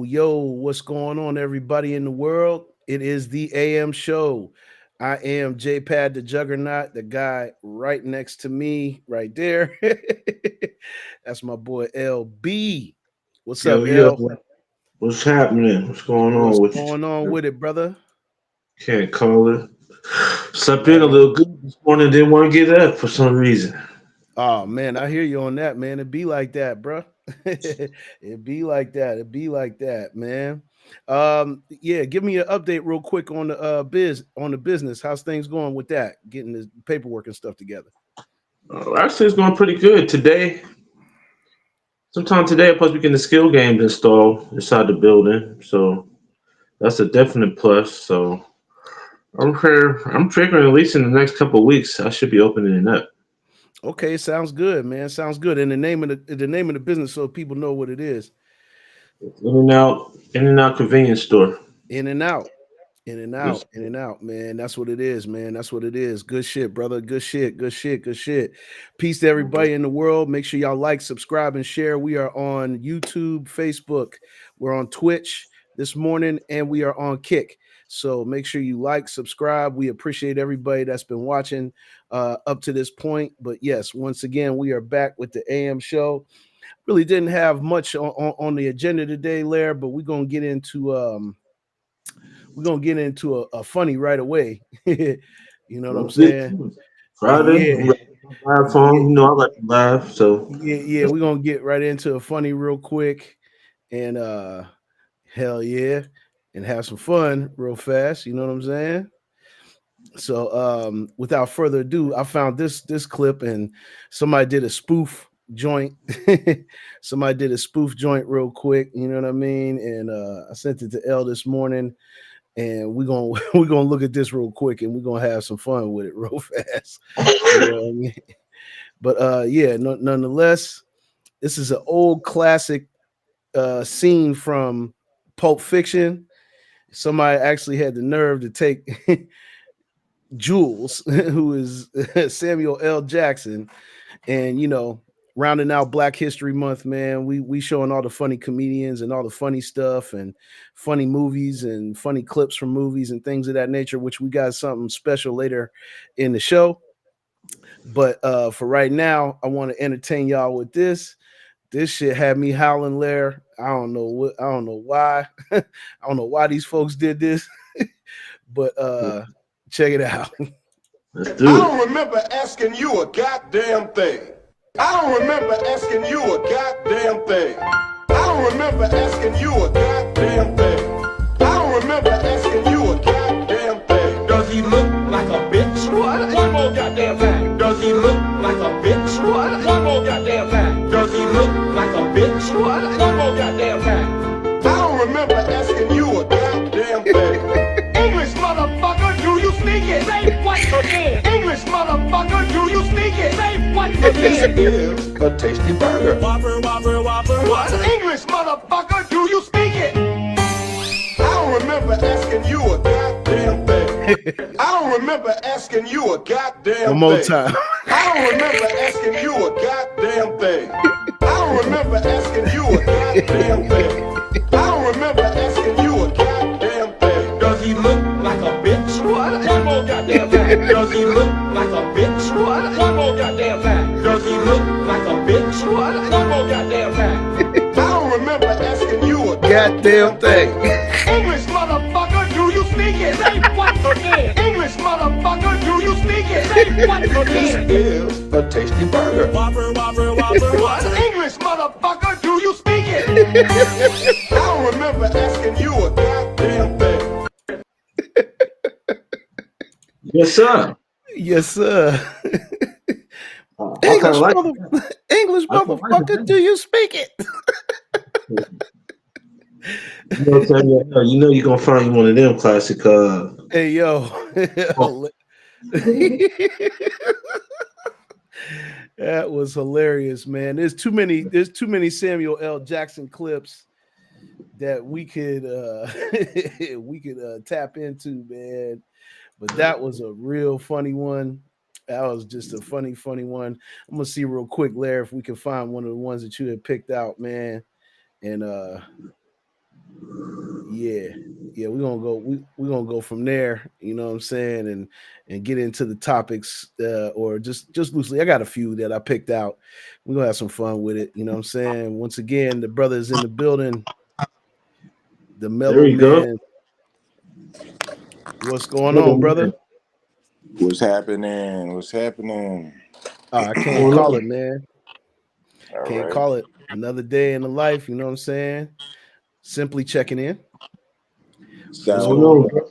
yo, what's going on, everybody in the world? It is the AM show. I am JPad the Juggernaut, the guy right next to me, right there. That's my boy LB. What's Yo, up, yo, L? what's happening? What's going on What's with going on you? with it, brother? Can't call it. Slept in Right a on. little good this morning. Didn't want to get up for some reason. Oh man, I hear you on that, man. It be like that, bro. It be like that. It be like that, man. Yeah, give me an update real quick on the business. How's things going with that? Getting the paperwork and stuff together. Actually, it's going pretty good today. Sometime today, I'm supposed to be getting the skill games installed inside the building, so that's a definite plus. So I'm figuring at least in the next couple of weeks, I should be opening it up. Okay, sounds good, man. Sounds good. And the name of the business so people know what it is. In and out convenience store. In and out. In and Yes. out, in and out, man. That's what it is, man. That's what it is. Good shit, brother. Good shit, good shit, good shit. Peace to everybody in the world. Make sure y'all like, subscribe, and share. We are on YouTube, Facebook. We're on Twitch this morning, and we are on Kick. So make sure you like, subscribe. We appreciate everybody that's been watching up to this point. But yes, once again, we are back with the AM show. Really didn't have much on the agenda today, Lair, but we're gonna get into a funny right away. You know what I'm Let's get saying? to it. Friday, Yeah, I'm ready to live yeah, phone. You know I like to live, so yeah. We're gonna get right into a funny real quick, and hell yeah, and have some fun real fast. You know what I'm saying? So without further ado, I found this clip, and somebody did a spoof joint. Somebody did a spoof joint real quick. You know what I mean? And I sent it to L this morning, and we're gonna we're gonna look at this real quick, and we're gonna have some fun with it real fast. You know what I mean? But yeah, nonetheless, this is an old classic scene from Pulp Fiction. Somebody actually had the nerve to take Jules, who is Samuel L. Jackson, and rounding out Black History Month, man, we showing all the funny comedians and all the funny stuff and funny movies and funny clips from movies and things of that nature, which we got something special later in the show. But for right now, I want to entertain y'all with this. This shit had me howling there. I don't know why. I don't know why these folks did this, but check it out. let's I do it. don't remember asking you a goddamn thing. I don't remember asking you a goddamn thing. I don't remember asking you a goddamn thing. I don't remember asking you a goddamn thing. Does he look like a bitch? What? One more goddamn thing. Does he look like a bitch? What? One more goddamn thing. Does he look like a bitch? What? One more goddamn thing. I don't remember asking you a goddamn thing. English motherfucker, do you speak it? Say what again? English motherfucker, do you speak it? Say what again? This is a tasty burger. Whopper, whopper, whopper. What? English motherfucker, do you speak it? I don't remember asking you a goddamn thing. I don't remember asking you a goddamn One more thing. time. I don't remember asking you a goddamn thing. I don't remember asking you a goddamn thing. I don't remember asking you a goddamn thing. Does he look like a bitch? What? One more goddamn thing. Does he look like a bitch? What? One more goddamn thing. Does he look like a bitch? What? One more goddamn thing. I don't remember asking you a Goddamn thing. English motherfucker, do you speak it? Say what again? English motherfucker, do you speak it? Say what again? This is a tasty burger. Whopper, whopper, whopper. What? English motherfucker, do you speak it? I don't remember asking you a goddamn thing. Yes, sir. Yes, sir. I kind of like English I kinda like motherfucker, do it. you speak it? You know you're gonna find you one of them classic. Hey yo. Oh, That was hilarious, man. There's too many Samuel L. Jackson clips that we could we could tap into, man. But that was a real funny one. That was just a funny one. I'm gonna see real quick, Larry, if we can find one of the ones that you had picked out, man. And Yeah, we're gonna go. We're gonna go from there. You know what I'm saying, and get into the topics, or just loosely. I got a few that I picked out. We're gonna have some fun with it. You know what I'm saying. Once again, the brother's in the building. The Mellow There you go. Man. What's going on, brother? What's happening? What's happening? I can't call it, man. All Can't right. call it. Another day in the life. You know what I'm saying. Simply checking in. Sound on, good.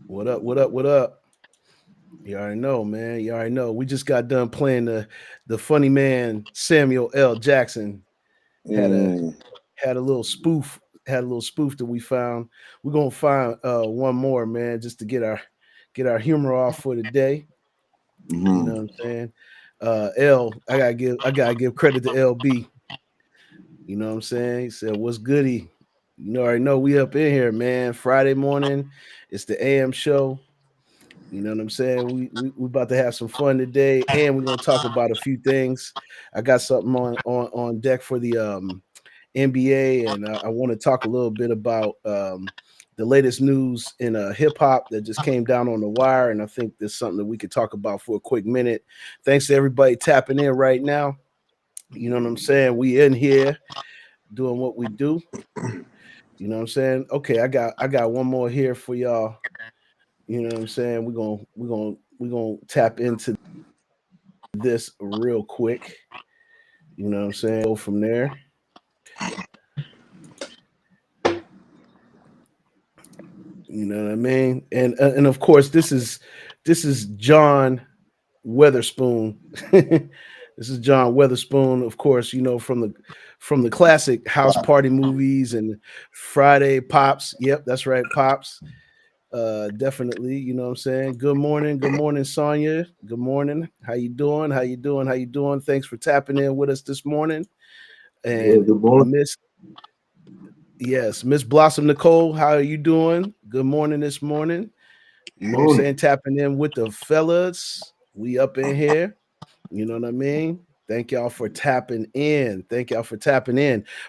What up? What up? What up? You already know, man. You already know. We just got done playing the funny man Samuel L. Jackson. Had a little spoof. Had a little spoof that we found. We're gonna find one more, man, just to get our humor off for the day. You know what I'm saying? I gotta give credit to LB. You know what I'm saying? He said, "What's goody?" You know, I already know we up in here, man. Friday morning, it's the AM show. You know what I'm saying? We about to have some fun today, and we're gonna talk about a few things. I got something on deck for the NBA, and I want to talk a little bit about the latest news in hip hop that just came down on the wire, and I think there's something that we could talk about for a quick minute. Thanks to everybody tapping in right now. You know what I'm saying? We in here doing what we do. You know what I'm saying? Okay, I got one more here for y'all. You know what I'm saying? We're gonna tap into this real quick. You know what I'm saying? Go from there. You know what I mean? And of course, this is John Weatherspoon. This is John Weatherspoon, of course, you know, from the classic house party movies and Friday Pops. Yep, that's right, Pops. Definitely, you know what I'm saying? Good morning, Sonia. Good morning. How you doing? How you doing? Thanks for tapping in with us this morning. And good morning. Miss Blossom Nicole, how are you doing? Good morning this morning. You know what I'm saying? Tapping in with the fellas. We up in here. You know what I mean? Thank y'all for tapping in.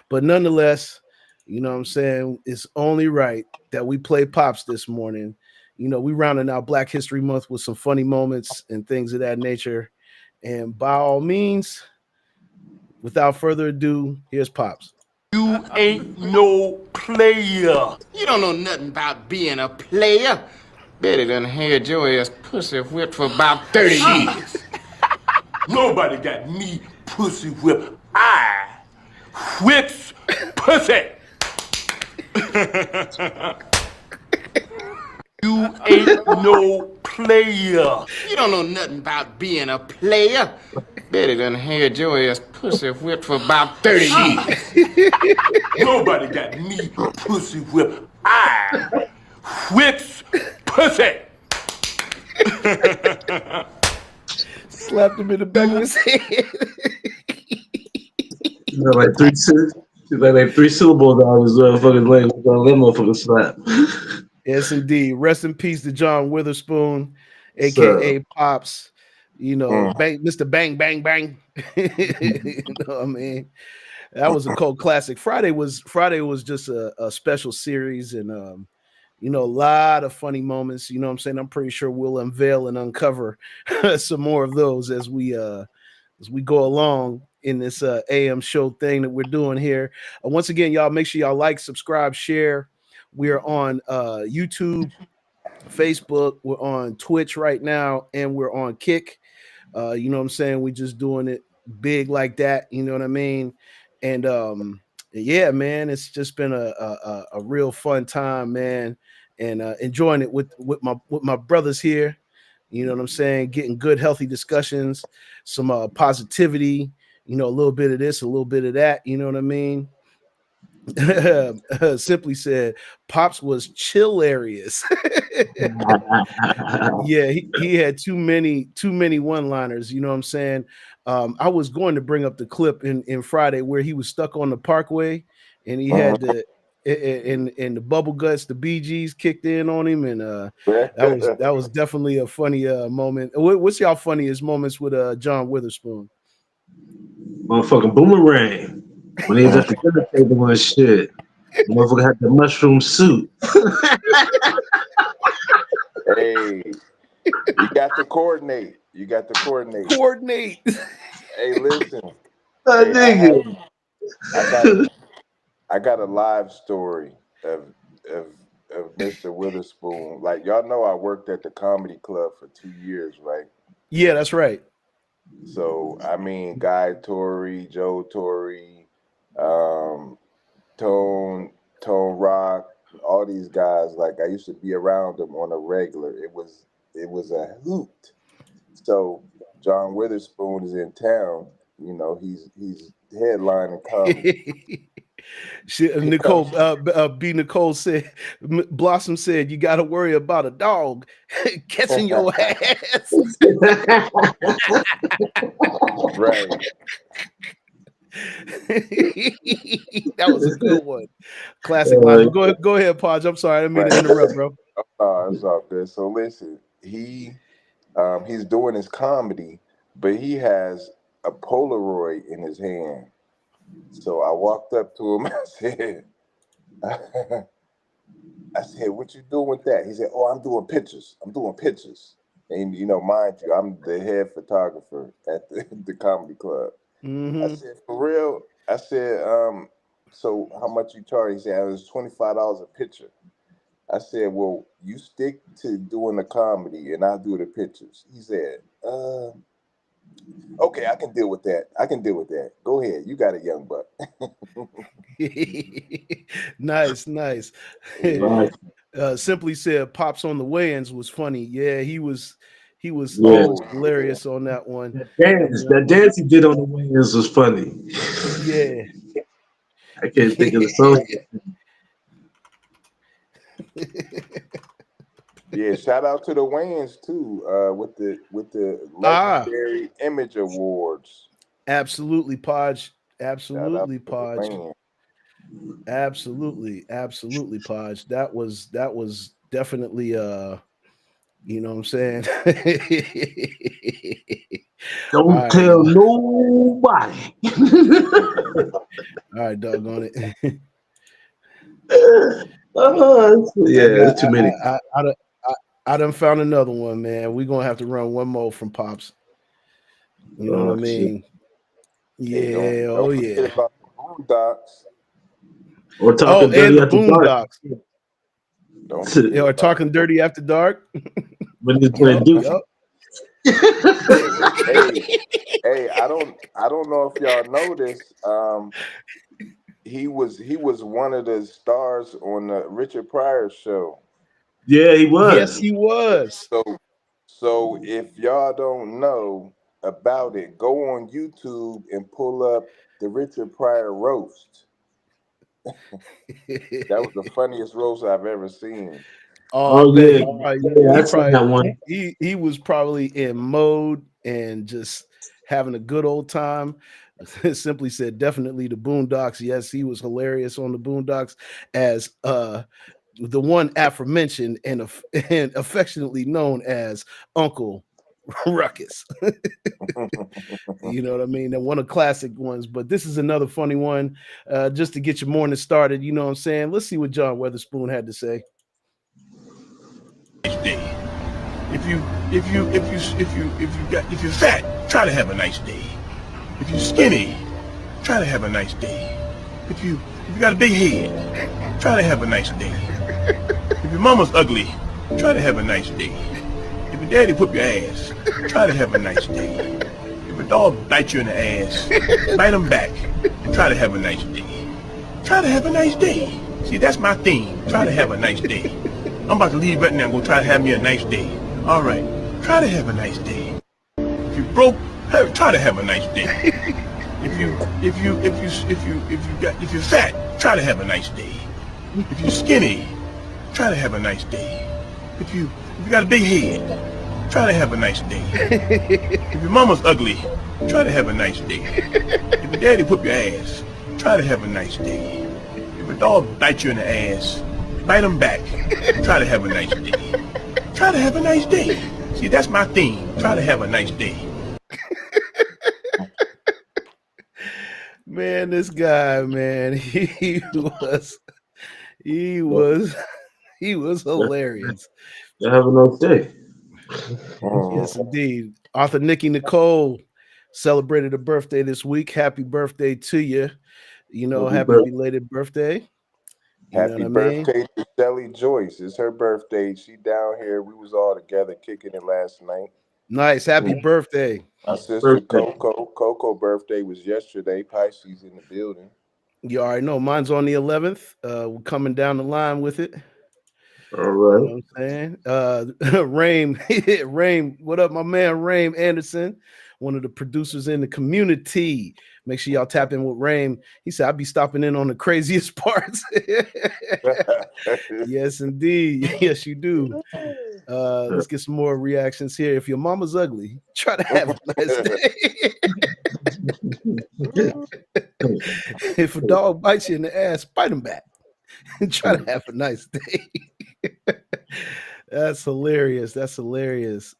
But nonetheless, you know what I'm saying? It's only right that we play Pops this morning. You know, we rounding out Black History Month with some funny moments and things of that nature. And by all means, without further ado, here's Pops. You ain't no player. You don't know nothing about being a player. Betty done had your ass pussy whipped for about 30 years. Nobody got me pussy whipped. I whips pussy. You ain't no player. You don't know nothing about being a player. Betty done had your ass pussy whipped for about 30 years. Nobody got me pussy whipped. I whips pussy. Slapped him in the back of his head. You know, like three syllables out of his fucking leg. That motherfucker slap. Yes, indeed. Rest in peace to John Witherspoon, aka Pops. You know, Mr. Bang Bang Bang. You know what I mean? That was a cult classic. Friday was just a special series, and you know, a lot of funny moments. You know what I'm saying? I'm pretty sure we'll unveil and uncover some more of those as we go along in this AM show thing that we're doing here. Once again, y'all make sure y'all like, subscribe, share. We're on YouTube, Facebook, we're on Twitch right now, and we're on Kick. You know what I'm saying? We just doing it big like that, you know what I mean? And yeah, man, it's just been a real fun time, man, and enjoying it with my brothers here. You know what I'm saying? Getting good, healthy discussions, some positivity, you know, a little bit of this, a little bit of that, you know what I mean? Simply said, Pops was chillarious. Yeah, he had too many one-liners, you know what I'm saying? I was going to bring up the clip in Friday where he was stuck on the parkway and he had the bubble guts, the BGs kicked in on him, and that was definitely a funny moment. What's y'all funniest moments with John Witherspoon? Motherfucking Boomerang when he was at the dinner table and shit. Motherfucker had the mushroom suit. Hey, you got to coordinate. You got to coordinate. Coordinate. Hey, listen. That Hey, nigga. I got a live story of Mr. Witherspoon. Like y'all know, I worked at the comedy club for 2 years, right? Yeah, that's right. So I mean, Guy Torrey, Joe Torrey, Tone Rock, all these guys. Like I used to be around them on a regular. It was a hoot. So John Witherspoon is in town. You know, he's headlining comedy. Nicole Nicole said, Blossom said, you got to worry about a dog catching your ass. Right. That was a good one. Classic line. Go ahead, Podge. I'm sorry, I didn't mean to interrupt, bro. It's all good. So listen, he's doing his comedy, but he has a Polaroid in his hand. So I walked up to him. I said, "What you doing with that?" He said, "Oh, I'm doing pictures. And you know, mind you, I'm the head photographer at the comedy club. Mm-hmm. I said, "For real?" I said, "So how much you charge?" He said, "It was $25 a picture." I said, "Well, you stick to doing the comedy, and I'll do the pictures." He said, "Okay, I can deal with that. Go ahead. You got it, young buck." Nice. Yeah. Simply said, "Pops on the weigh-ins" was funny. Yeah, he was hilarious on that one. That dance he did on the wings was funny. Yeah. I can't think of the song. Yeah, shout out to the Wayans too, with the legendary Image Awards. Absolutely, Podge. Absolutely, Shout out to the Podge. Wayans. Absolutely, Podge. That was definitely you know what I'm saying? Don't tell nobody. All right, doggone it. Yeah, that's too many. I done found another one, man. We're gonna have to run one more from Pops. You know what I mean? Hey, Yeah, don't forget about the Boondocks. Or talking dirty and the Boondocks. Or talking dirty after dark. When he's playing Duke. Hey, I don't know if y'all know this. He was one of the stars on the Richard Pryor show. Yeah, he was. Yes, he was. So if y'all don't know about it, go on YouTube and pull up the Richard Pryor roast. That was the funniest roast I've ever seen. Oh, yeah, he was probably in mode and just having a good old time. Simply said, definitely the Boondocks. Yes, he was hilarious on the Boondocks as the one aforementioned and affectionately known as Uncle Ruckus. You know what I mean? And one of the classic ones, but this is another funny one. Just to get your morning started, you know what I'm saying? Let's see what John Witherspoon had to say. If you're fat, try to have a nice day. If you're skinny, try to have a nice day. If you got a big head, try to have a nice day. If your mama's ugly, try to have a nice day. If your daddy whoop your ass, try to have a nice day. If a dog bites you in the ass, bite him back and try to have a nice day. Try to have a nice day. See, that's my theme. Try to have a nice day. I'm about to leave right now and go try to have me a nice day. All right, try to have a nice day. If you broke, try to have a nice day. If you're fat, try to have a nice day. If you're skinny, try to have a nice day. If you got a big head, try to have a nice day. If your mama's ugly, try to have a nice day. If your daddy whoop your ass, try to have a nice day. If a dog bites you in the ass, bite him back. Try to have a nice day. Try to have a nice day. See, that's my theme. Try to have a nice day. Man, this guy, man, he was He was hilarious. You have a nice day. Yes, indeed. Author Nikki Nicole celebrated a birthday this week. Happy birthday to you. You know, happy belated birthday. You know Happy what I mean? birthday to Shelly Joyce. It's her birthday. She down here. We was all together kicking it last night. Nice. Happy birthday. My sister Coco birthday was yesterday. Pisces in the building. You already know mine's on the 11th. We're coming down the line with it. All right. You know what I'm saying? Raim, what up, my man? Raim Anderson, one of the producers in the community. Make sure y'all tap in with Raim. He said, I'll be stopping in on the craziest parts. Yes, indeed. Yes, you do. Let's get some more reactions here. If your mama's ugly, try to have a nice day. If a dog bites you in the ass, bite him back. And try to have a nice day. That's hilarious. That's hilarious.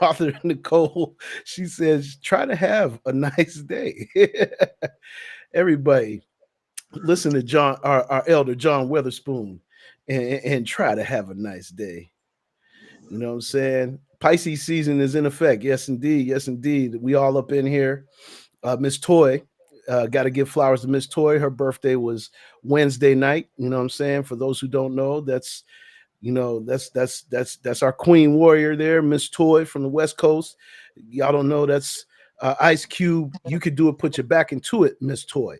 Author Nicole, she says, try to have a nice day. Everybody, listen to John, our elder John Weatherspoon, and try to have a nice day. You know what I'm saying? Pisces season is in effect. Yes, indeed. Yes, indeed. We all up in here. Miss Toy. Got to give flowers to Miss Toy. Her birthday was Wednesday night. You know what I'm saying? For those who don't know, that's our queen warrior there, Miss Toy from the West Coast. Y'all don't know that's Ice Cube. You could do it, put your back into it, Miss Toy.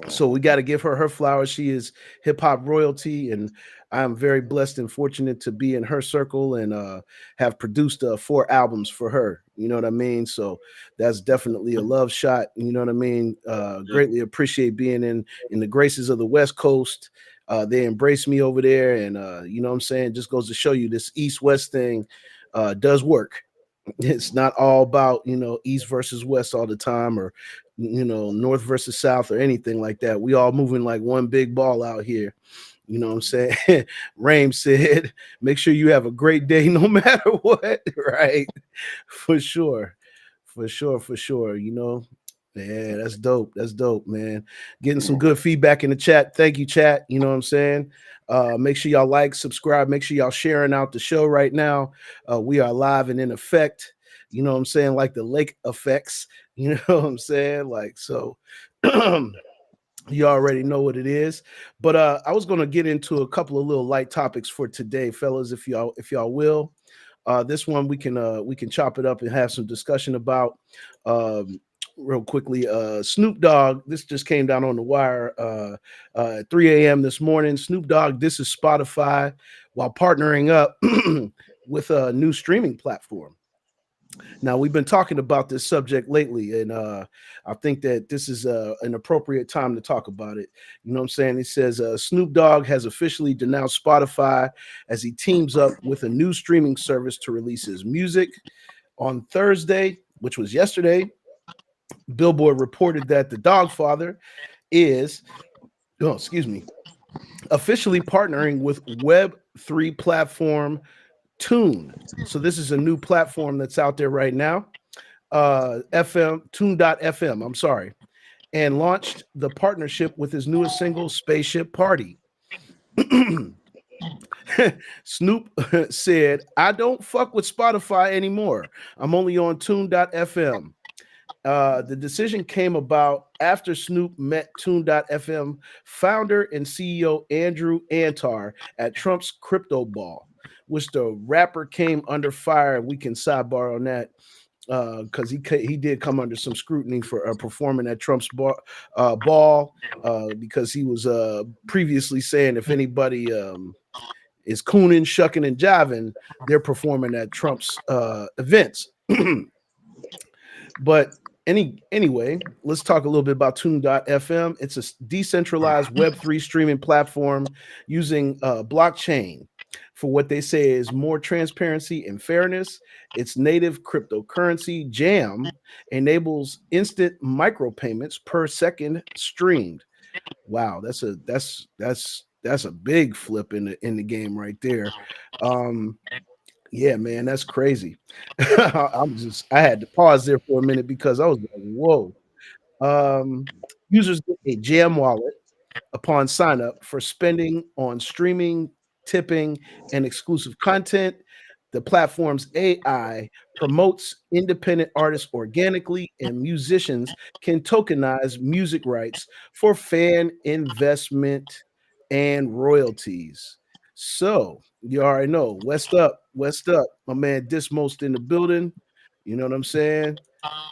So we got to give her flowers. She is hip hop royalty, and I'm very blessed and fortunate to be in her circle and have produced 4 albums for her. You know what I mean? So that's definitely a love shot. You know what I mean? Greatly appreciate being in the graces of the West Coast. They embrace me over there, and you know what I'm saying? Just goes to show you this East-West thing does work. It's not all about, you know, East versus West all the time, or, you know, North versus South or anything like that. We all moving like one big ball out here. You know what I'm saying? Raim said, make sure you have a great day no matter what. Right? For sure. For sure. You know, yeah, that's dope. That's dope, man. Getting some good feedback in the chat. Thank you, chat. You know what I'm saying? Make sure y'all like, subscribe. Make sure y'all sharing out the show right now. We are live and in effect. You know what I'm saying? Like the lake effects. You know what I'm saying? Like, so you already know what it is. But I was going to get into a couple of little light topics for today, fellas, if y'all will. This one we can chop it up and have some discussion about. Real quickly, Snoop Dogg, this just came down on the wire at 3 a.m. this morning. Snoop Dogg, this is Spotify while partnering up with a new streaming platform. Now, we've been talking about this subject lately, and I think that this is an appropriate time to talk about it. You know what I'm saying? He says Snoop Dogg has officially denounced Spotify as he teams up with a new streaming service to release his music. On Thursday, which was yesterday, Billboard reported that the Dogfather is, officially partnering with Web3 platform Tune. So this is a new platform that's out there right now. Tune.fm, I'm sorry, and launched the partnership with his newest single, Spaceship Party. Snoop said, I don't fuck with Spotify anymore. I'm only on Tune.fm. The decision came about after Snoop met Tune.fm founder and CEO Andrew Antar at Trump's Crypto Ball, which the rapper came under fire. We can sidebar on that because he did come under some scrutiny for performing at Trump's ball because he was previously saying if anybody is cooning, shucking, and jiving, they're performing at Trump's events. But anyway, let's talk a little bit about Tune.fm. It's a decentralized Web3 streaming platform using blockchain for what they say is more transparency and fairness. Its native cryptocurrency, Jam, enables instant micropayments per second streamed. Wow, that's a big flip in the game right there. Yeah, man, that's crazy. I had to pause there for a minute because I was like, whoa. Users get a Jam wallet upon sign up for spending on streaming, tipping, and exclusive content. The platform's AI promotes independent artists organically, and musicians can tokenize music rights for fan investment and royalties. So you already know, West up, my man Dismost in the building. You know what I'm saying?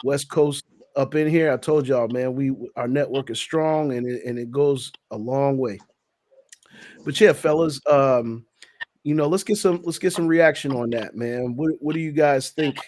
West Coast up in here. I told y'all, man, our network is strong and it goes a long way. But yeah, fellas, let's get some reaction on that, man. What do you guys think?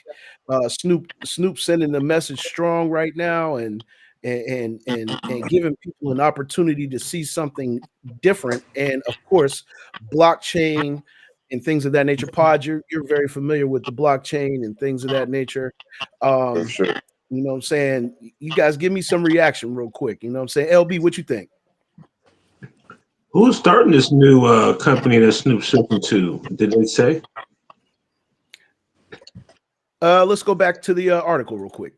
Snoop sending the message strong right now and giving people an opportunity to see something different, and of course, blockchain and things of that nature. Pod, you're very familiar with the blockchain and things of that nature. For sure. You know what I'm saying? You guys give me some reaction real quick. You know what I'm saying? LB, what you think? Who's starting this new company that Snoop's shipping to? Did they say? Let's go back to the article real quick.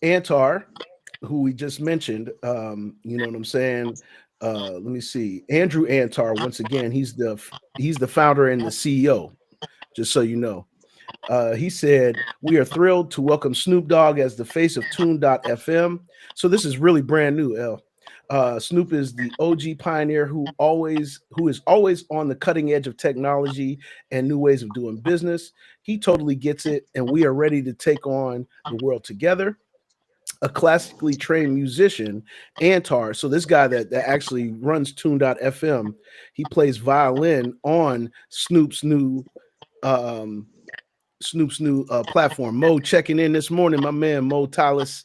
Antar, who we just mentioned, you know what I'm saying? Let me see. Andrew Antar, once again, he's the founder and the CEO, just so you know. He said, "We are thrilled to welcome Snoop Dogg as the face of Tune.fm." So this is really brand new, L. Snoop is the OG pioneer who is always on the cutting edge of technology and new ways of doing business. He totally gets it, and we are ready to take on the world together. A classically trained musician, Antar. So this guy that actually runs Tune.fm, he plays violin on Snoop's new platform. Mo checking in this morning, my man Mo Talis.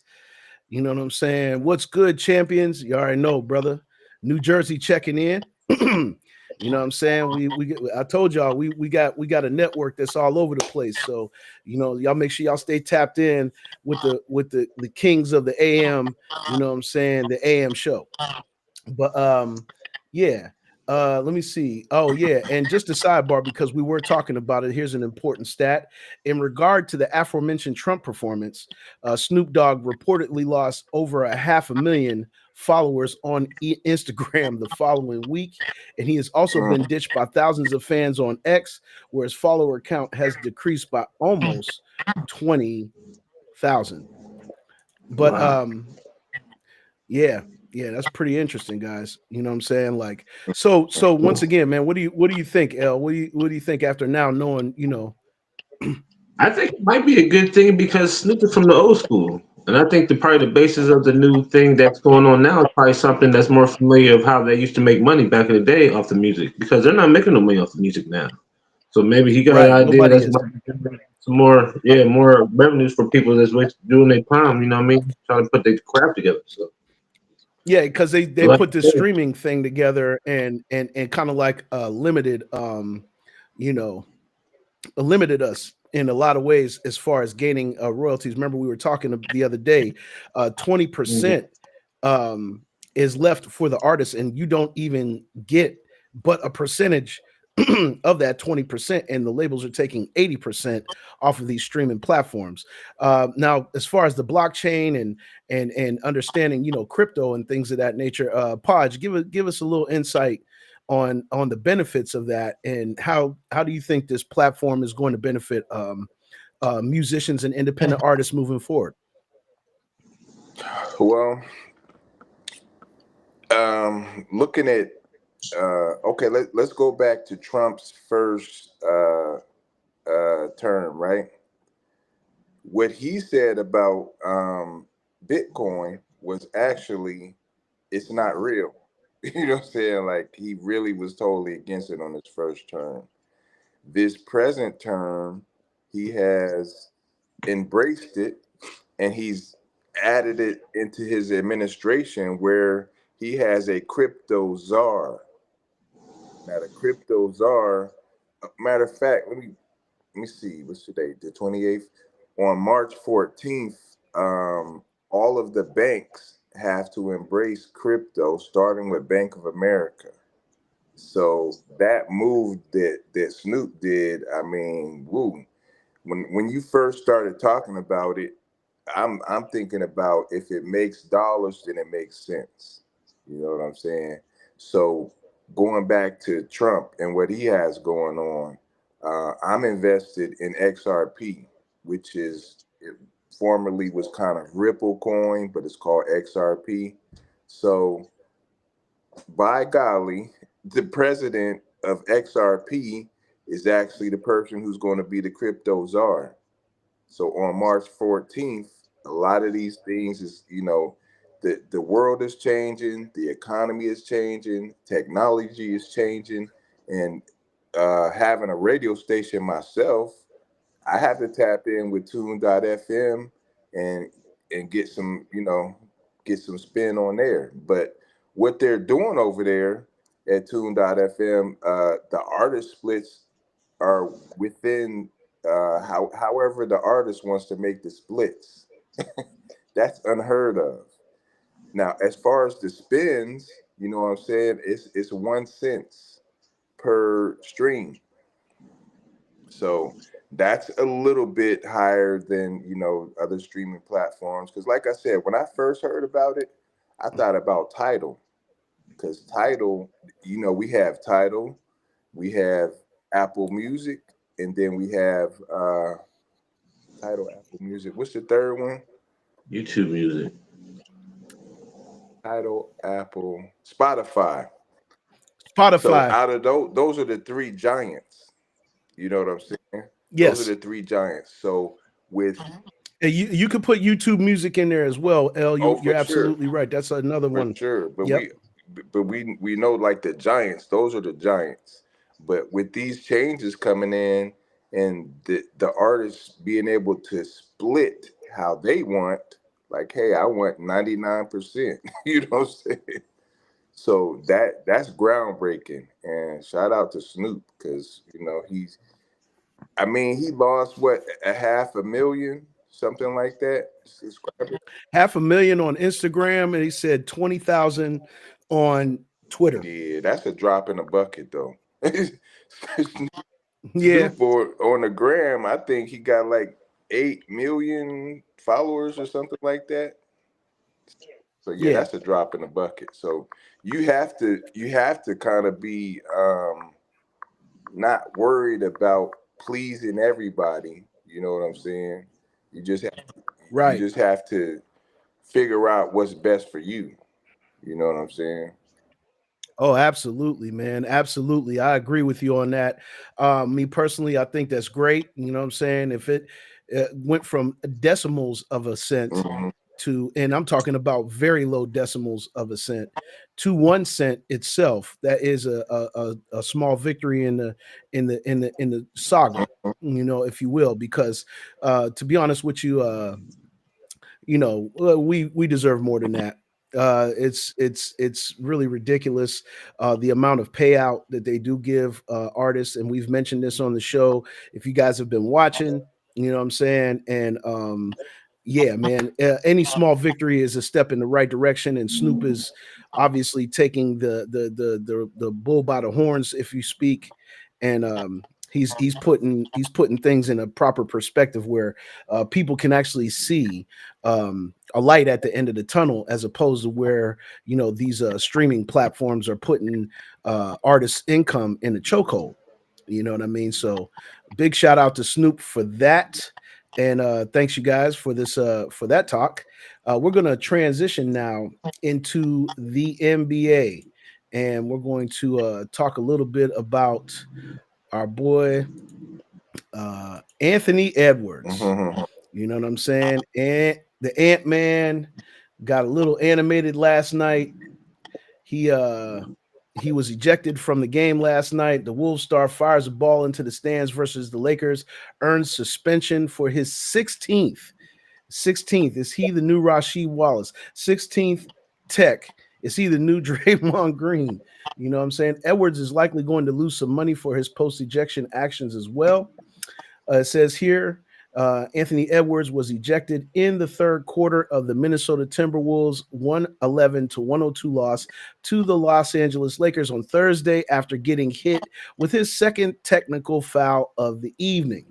You know what I'm saying? What's good, champions? You already know, brother. New Jersey checking in. You know what I'm saying? I told y'all we got a network that's all over the place. So, y'all make sure y'all stay tapped in with the kings of the AM, you know what I'm saying, the AM show. But yeah. Let me see. Oh, yeah. And just a sidebar, because we were talking about it. Here's an important stat. In regard to the aforementioned Trump performance, Snoop Dogg reportedly lost over 500,000 followers on Instagram the following week. And he has also been ditched by thousands of fans on X, where his follower count has decreased by almost 20,000. But Wow. yeah, that's pretty interesting, guys. You know what I'm saying? Like, so once again, man, what do you think, L? What do you think after now knowing, I think it might be a good thing because Snoop is from the old school. And I think probably the basis of the new thing that's going on now is probably something that's more familiar of how they used to make money back in the day off the music, because they're not making no money off the music now. So maybe he got an right? idea Nobody that's is. some more revenues for people that's doing their time, you know what I mean? Trying to put their craft together. So Yeah, because they like put this streaming thing together and kind of like limited limited us in a lot of ways as far as gaining royalties. Remember, we were talking the other day, 20% is left for the artist, and you don't even get but a percentage of that 20%, and the labels are taking 80% off of these streaming platforms. Now, as far as the blockchain and understanding, crypto and things of that nature, Podge, give us a little insight on the benefits of that, and how do you think this platform is going to benefit musicians and independent artists moving forward? Well, looking at okay, let's go back to Trump's first term, right? What he said about Bitcoin was actually, it's not real. You know what I'm saying? Like, he really was totally against it on his first term. This present term, he has embraced it, and he's added it into his administration, where he has a crypto czar. Now, the crypto czar, matter of fact, let me see, what's today? The 28th. On March 14th, all of the banks have to embrace crypto, starting with Bank of America. So that move that Snoop did, I mean, woo. When you first started talking about it, I'm thinking about if it makes dollars, then it makes sense. You know what I'm saying? So going back to Trump and what he has going on, I'm invested in XRP, which is it formerly was kind of Ripple coin, but it's called XRP. So by golly, the president of XRP is actually the person who's going to be the crypto czar. So on March 14th, a lot of these things is, the world is changing, the economy is changing, technology is changing, and having a radio station myself, I have to tap in with Tune.fm and get some, get some spin on there. But what they're doing over there at Tune.fm, the artist splits are within however the artist wants to make the splits. That's unheard of. Now, as far as the spins, you know what I'm saying? It's 1 cent per stream. So that's a little bit higher than, other streaming platforms. Because like I said, when I first heard about it, I thought about Tidal. Because Tidal, we have Tidal, we have Apple Music, and then we have Tidal, Apple Music. What's the third one? YouTube Music. Tidal, Apple, Spotify. Spotify. So out of those are the three giants. You know what I'm saying? Yes. Those are the three giants. So with you could put YouTube Music in there as well, L. You're absolutely sure. right. That's another For one. sure. But Yep. we know like the giants, those are the giants. But with these changes coming in and the artists being able to split how they want, like, hey, I want 99%. You know what I'm saying? So that's groundbreaking. And shout out to Snoop, because he lost what, 500,000, something like that, subscribers. 500,000 on Instagram, and he said 20,000 on Twitter. Yeah, that's a drop in the bucket though. Yeah. Snoop on the gram, I think he got like 8 million followers or something like that. So yeah, that's a drop in the bucket. So you have to kind of be not worried about pleasing everybody. You know what I'm saying? You just have to figure out what's best for you. You know what I'm saying? Oh, absolutely, man. Absolutely. I agree with you on that. Me personally, I think that's great. You know what I'm saying? If it went from decimals of a cent to, and I'm talking about very low decimals of a cent, to 1 cent itself, that is a small victory in the saga, if you will, because to be honest with you, we deserve more than that. It's really ridiculous the amount of payout that they do give artists, and we've mentioned this on the show. If you guys have been watching, you know what I'm saying, and yeah, man, any small victory is a step in the right direction, and Snoop is obviously taking the bull by the horns, if you speak, and he's putting things in a proper perspective where people can actually see a light at the end of the tunnel, as opposed to where these streaming platforms are putting artists' income in a chokehold. You know what I mean? So big shout out to Snoop for that. And thanks you guys for this for that talk. We're going to transition now into the NBA, and we're going to talk a little bit about our boy Anthony Edwards. You know what I'm saying? And the Ant-Man got a little animated last night. He was ejected from the game last night. The Wolves star fires a ball into the stands versus the Lakers, earns suspension for his 16th. 16th. Is he the new Rasheed Wallace? 16th tech. Is he the new Draymond Green? You know what I'm saying? Edwards is likely going to lose some money for his post-ejection actions as well. It says here, Anthony Edwards was ejected in the third quarter of the Minnesota Timberwolves 111-102 loss to the Los Angeles Lakers on Thursday after getting hit with his second technical foul of the evening.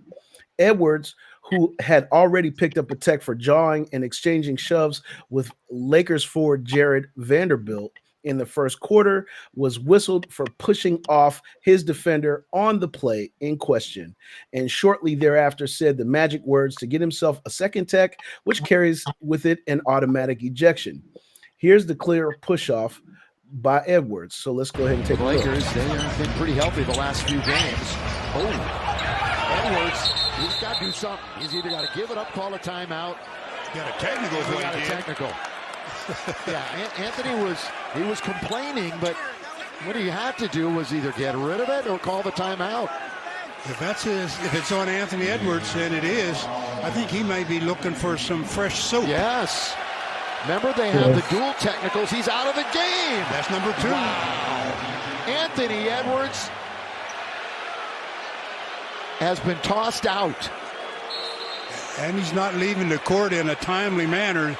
Edwards, who had already picked up a tech for jawing and exchanging shoves with Lakers forward Jared Vanderbilt in the first quarter, was whistled for pushing off his defender on the play in question, and shortly thereafter said the magic words to get himself a second tech, which carries with it an automatic ejection. Here's the clear push-off by Edwards. So let's go ahead and take a look. Lakers, they have been pretty healthy the last few games. Oh, Edwards, he's got to do something. He's either got to give it up, call a timeout. Got a technical. He got a technical. Yeah, Anthony was complaining, but what he had to do was either get rid of it or call the timeout. If it's on Anthony Edwards, and it is, I think he may be looking for some fresh soap. Yes. Remember, they have the dual technicals. He's out of the game. That's number 2. Wow. Anthony Edwards has been tossed out. And he's not leaving the court in a timely manner.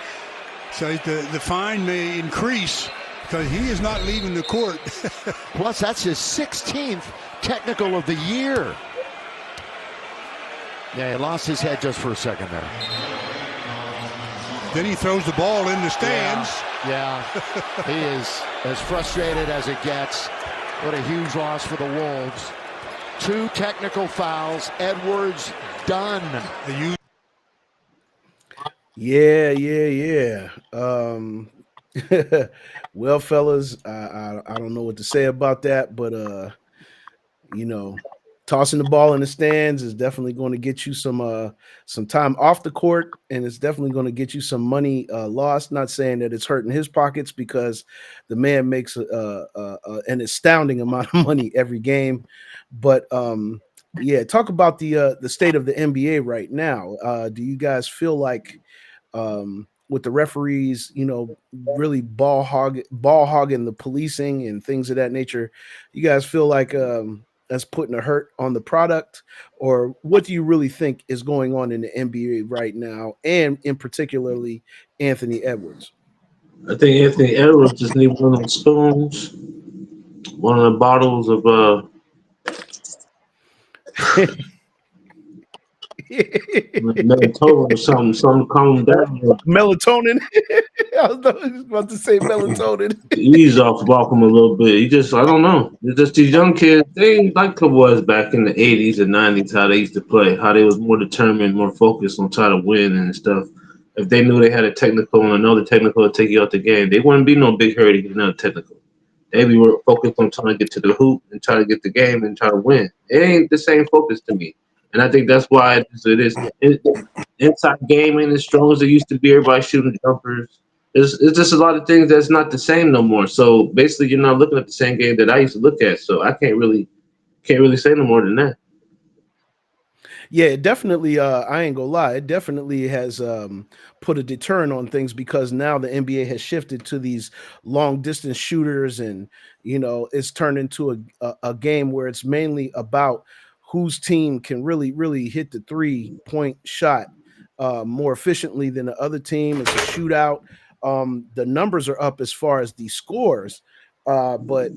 So the fine may increase because he is not leaving the court. Plus, that's his 16th technical of the year. Yeah, he lost his head just for a second there. Then he throws the ball in the stands. Yeah. He is as frustrated as it gets. What a huge loss for the Wolves. 2 technical fouls. Edwards done. Yeah. Well, fellas, I don't know what to say about that, but tossing the ball in the stands is definitely going to get you some time off the court, and it's definitely going to get you some money lost. Not saying that it's hurting his pockets, because the man makes an astounding amount of money every game. But yeah, talk about the state of the NBA right now. Do you guys feel like with the referees, really ball hogging the policing and things of that nature, you guys feel like that's putting a hurt on the product, or what do you really think is going on in the NBA right now, and in particularly Anthony Edwards? I think Anthony Edwards just needs one of those spoons, one of the bottles of melatonin or something calm him down. Melatonin. I was about to say melatonin. Ease off him a little bit. I don't know. It's just these young kids, they ain't like the boys back in the 80s and 90s, how they used to play, how they was more determined, more focused on trying to win and stuff. If they knew they had a technical and another technical to take you out the game, they wouldn't be no big hurry to get another technical. They'd be focused on trying to get to the hoop and try to get the game and try to win. It ain't the same focus to me. And I think that's why it is. Inside gaming as strong as it used to be. Everybody shooting jumpers. It's just a lot of things that's not the same no more. So basically, you're not looking at the same game that I used to look at. So I can't really say no more than that. Yeah, it definitely. I ain't gonna lie. It definitely has put a deterrent on things, because now the NBA has shifted to these long distance shooters, and it's turned into a game where it's mainly about whose team can really hit the 3-point shot more efficiently than the other team. It's a shootout. The numbers are up as far as the scores, but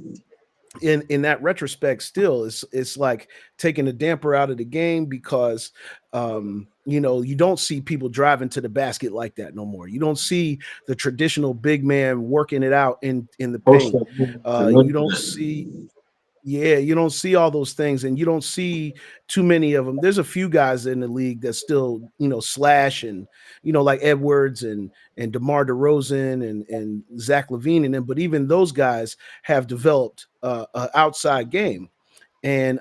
in that retrospect, still it's like taking a damper out of the game, because you don't see people driving to the basket like that no more. You don't see the traditional big man working it out in the paint. You don't see. Yeah, you don't see all those things, and you don't see too many of them. There's a few guys in the league that still, slash, and like Edwards and DeMar DeRozan and Zach LaVine and them. But even those guys have developed an outside game. And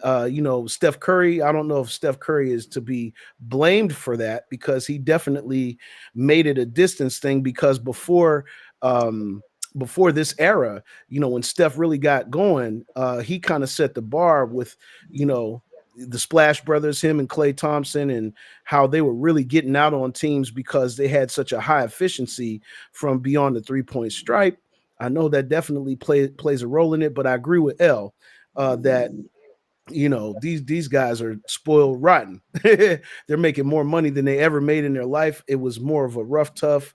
Steph Curry, I don't know if Steph Curry is to be blamed for that, because he definitely made it a distance thing, because before this era, when Steph really got going, he kind of set the bar with, the Splash Brothers, him and Klay Thompson, and how they were really getting out on teams because they had such a high efficiency from beyond the 3-point stripe. I know that definitely plays a role in it, but I agree with L that these guys are spoiled rotten. They're making more money than they ever made in their life. It was more of a rough, tough,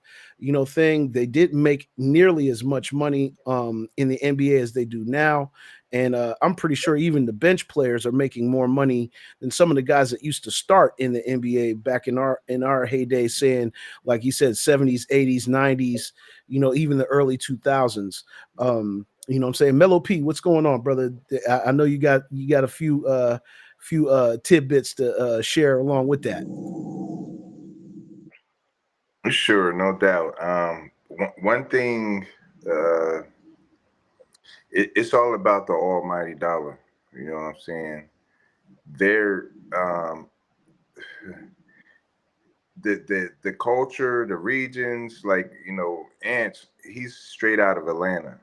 thing. They didn't make nearly as much money in the NBA as they do now. And I'm pretty sure even the bench players are making more money than some of the guys that used to start in the NBA back in our heyday, saying, like you said, 70s, 80s, 90s, even the early 2000s. You know what I'm saying? Mellow P, what's going on, brother? I know you got a few tidbits to share along with that. Sure, no doubt. One thing, it's all about the almighty dollar. You know what I'm saying? The culture, the regions, like, Ants, he's straight out of Atlanta.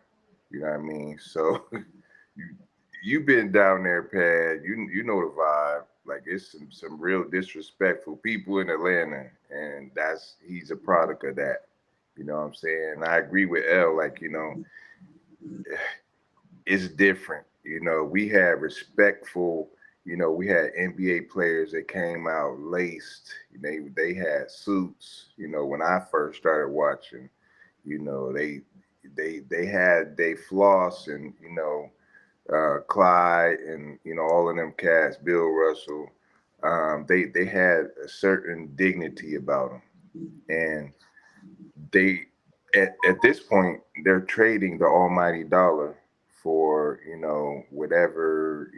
You know what I mean? So you've been down there, Pad. You know the vibe. Like, it's some real disrespectful people in Atlanta, and he's a product of that. You know what I'm saying? And I agree with L. Like, it's different. We had respectful. We had NBA players that came out laced. They had suits. When I first started watching, they had they floss and Clyde and all of them cats, Bill Russell. They had a certain dignity about them, and they at this point they're trading the almighty dollar for whatever.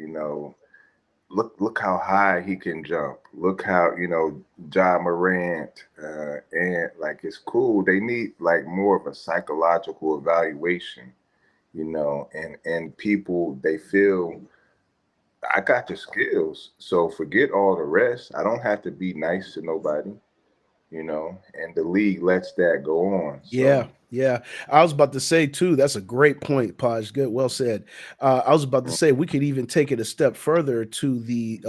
Look how high he can jump. Look how Ja Morant and like, it's cool. They need like more of a psychological evaluation, and people, they feel, I got the skills, so forget all the rest. I don't have to be nice to nobody, and the league lets that go on. So. Yeah. I was about to say too, that's a great point, Paj. Good, well said. I was about to say we could even take it a step further to the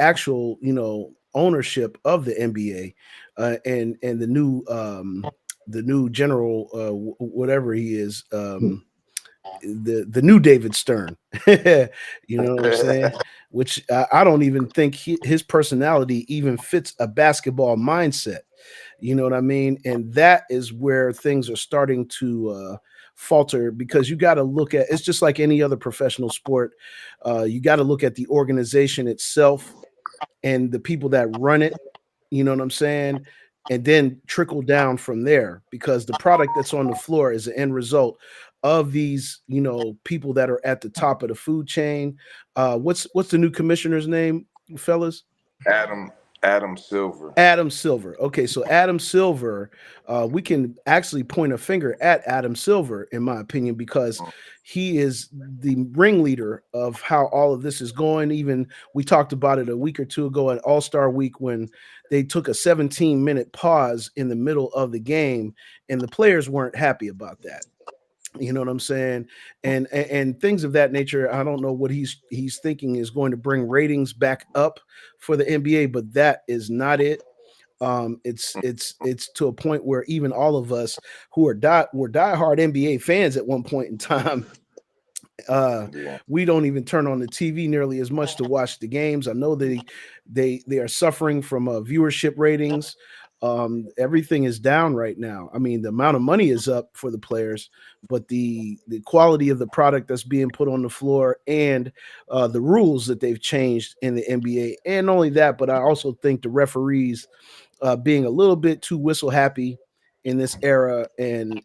actual, ownership of the NBA, and the new general, whatever he is, the new David Stern. You know what I'm saying? Which I don't even think his personality even fits a basketball mindset. You know what I mean? And that is where things are starting to falter, because you got to look at, it's just like any other professional sport. You got to look at the organization itself and the people that run it. You know what I'm saying? And then trickle down from there, because the product that's on the floor is the end result of these, people that are at the top of the food chain. What's the new commissioner's name, fellas? Adam Silver. Adam Silver. Okay, so Adam Silver, we can actually point a finger at Adam Silver, in my opinion, because he is the ringleader of how all of this is going. Even we talked about it a week or two ago at All-Star Week, when they took a 17-minute pause in the middle of the game, and the players weren't happy about that. You know what I'm saying? And things of that nature. I don't know what he's thinking is going to bring ratings back up for the NBA, but that is not it. It's to a point where even all of us who were diehard NBA fans at one point in time, we don't even turn on the TV nearly as much to watch the games. I know they are suffering from viewership ratings. Everything is down right now. I mean, the amount of money is up for the players, but the quality of the product that's being put on the floor, and the rules that they've changed in the NBA, and not only that, but I also think the referees being a little bit too whistle happy in this era, and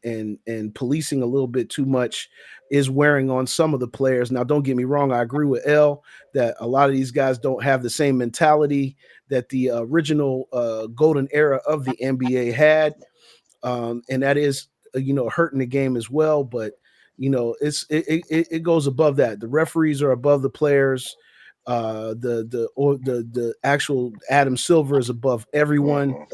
policing a little bit too much, is wearing on some of the players. Now, don't get me wrong, I agree with L that a lot of these guys don't have the same mentality that the original golden era of the NBA had, and that is hurting the game as well. But it goes above that. The referees are above the players. The actual Adam Silver is above everyone.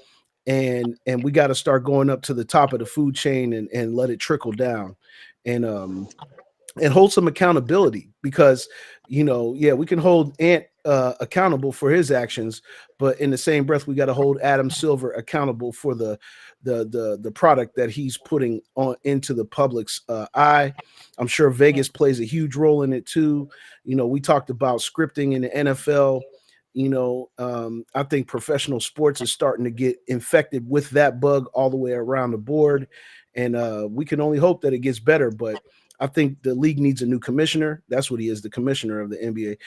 And we got to start going up to the top of the food chain and let it trickle down, and hold some accountability, because we can hold Ant accountable for his actions, but in the same breath we got to hold Adam Silver accountable for the product that he's putting on into the public's eye. I'm sure Vegas plays a huge role in it too. We talked about scripting in the NFL. I think professional sports is starting to get infected with that bug all the way around the board, and we can only hope that it gets better. But I think the league needs a new commissioner. That's what he is, the commissioner of the NBA.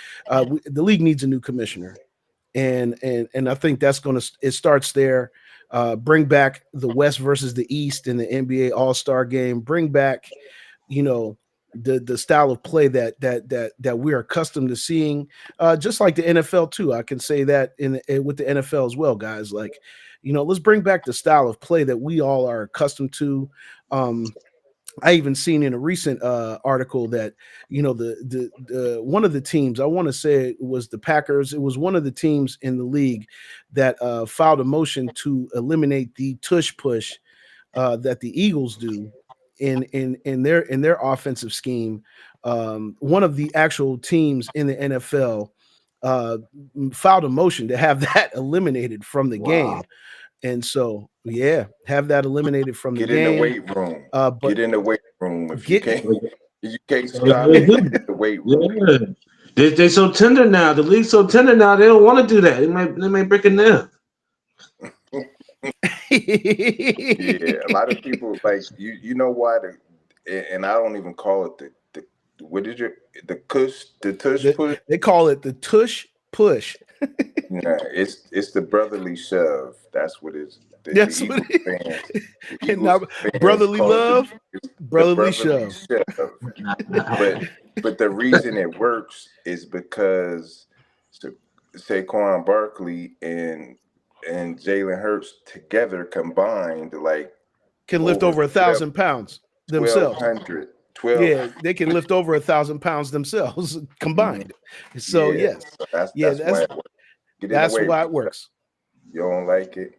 The league needs a new commissioner, and I think that's it starts there. Bring back the West versus the East in the NBA All-Star game. Bring back, the style of play that we're accustomed to seeing, just like the NFL too. I can say that with the NFL as well, guys. Like, let's bring back the style of play that we all are accustomed to. I even seen in a recent article that the one of the teams, I want to say it was the Packers. It was one of the teams in the league that filed a motion to eliminate the tush push that the Eagles do in their offensive scheme. One of the actual teams in the NFL filed a motion to have that eliminated from the game. And so, have that eliminated from the game. Get in the weight room. Get in the weight room. If you can't stop They it, do. get in the weight room. Yeah. They're so tender now. The league's so tender now. They don't want to do that. They might break it down. Yeah, a lot of people like you know why and I don't even call it the what is the tush push? They call it the tush push. Yeah, it's the brotherly shove. That's what it's. That's what it is. And now, brotherly love, brotherly shove. But the reason it works is because Saquon Barkley and Jalen Hurts together combined can lift over 1,000 pounds themselves. 12. Yeah, they can lift over 1,000 pounds themselves combined. So yes, that's why it works. You don't like it?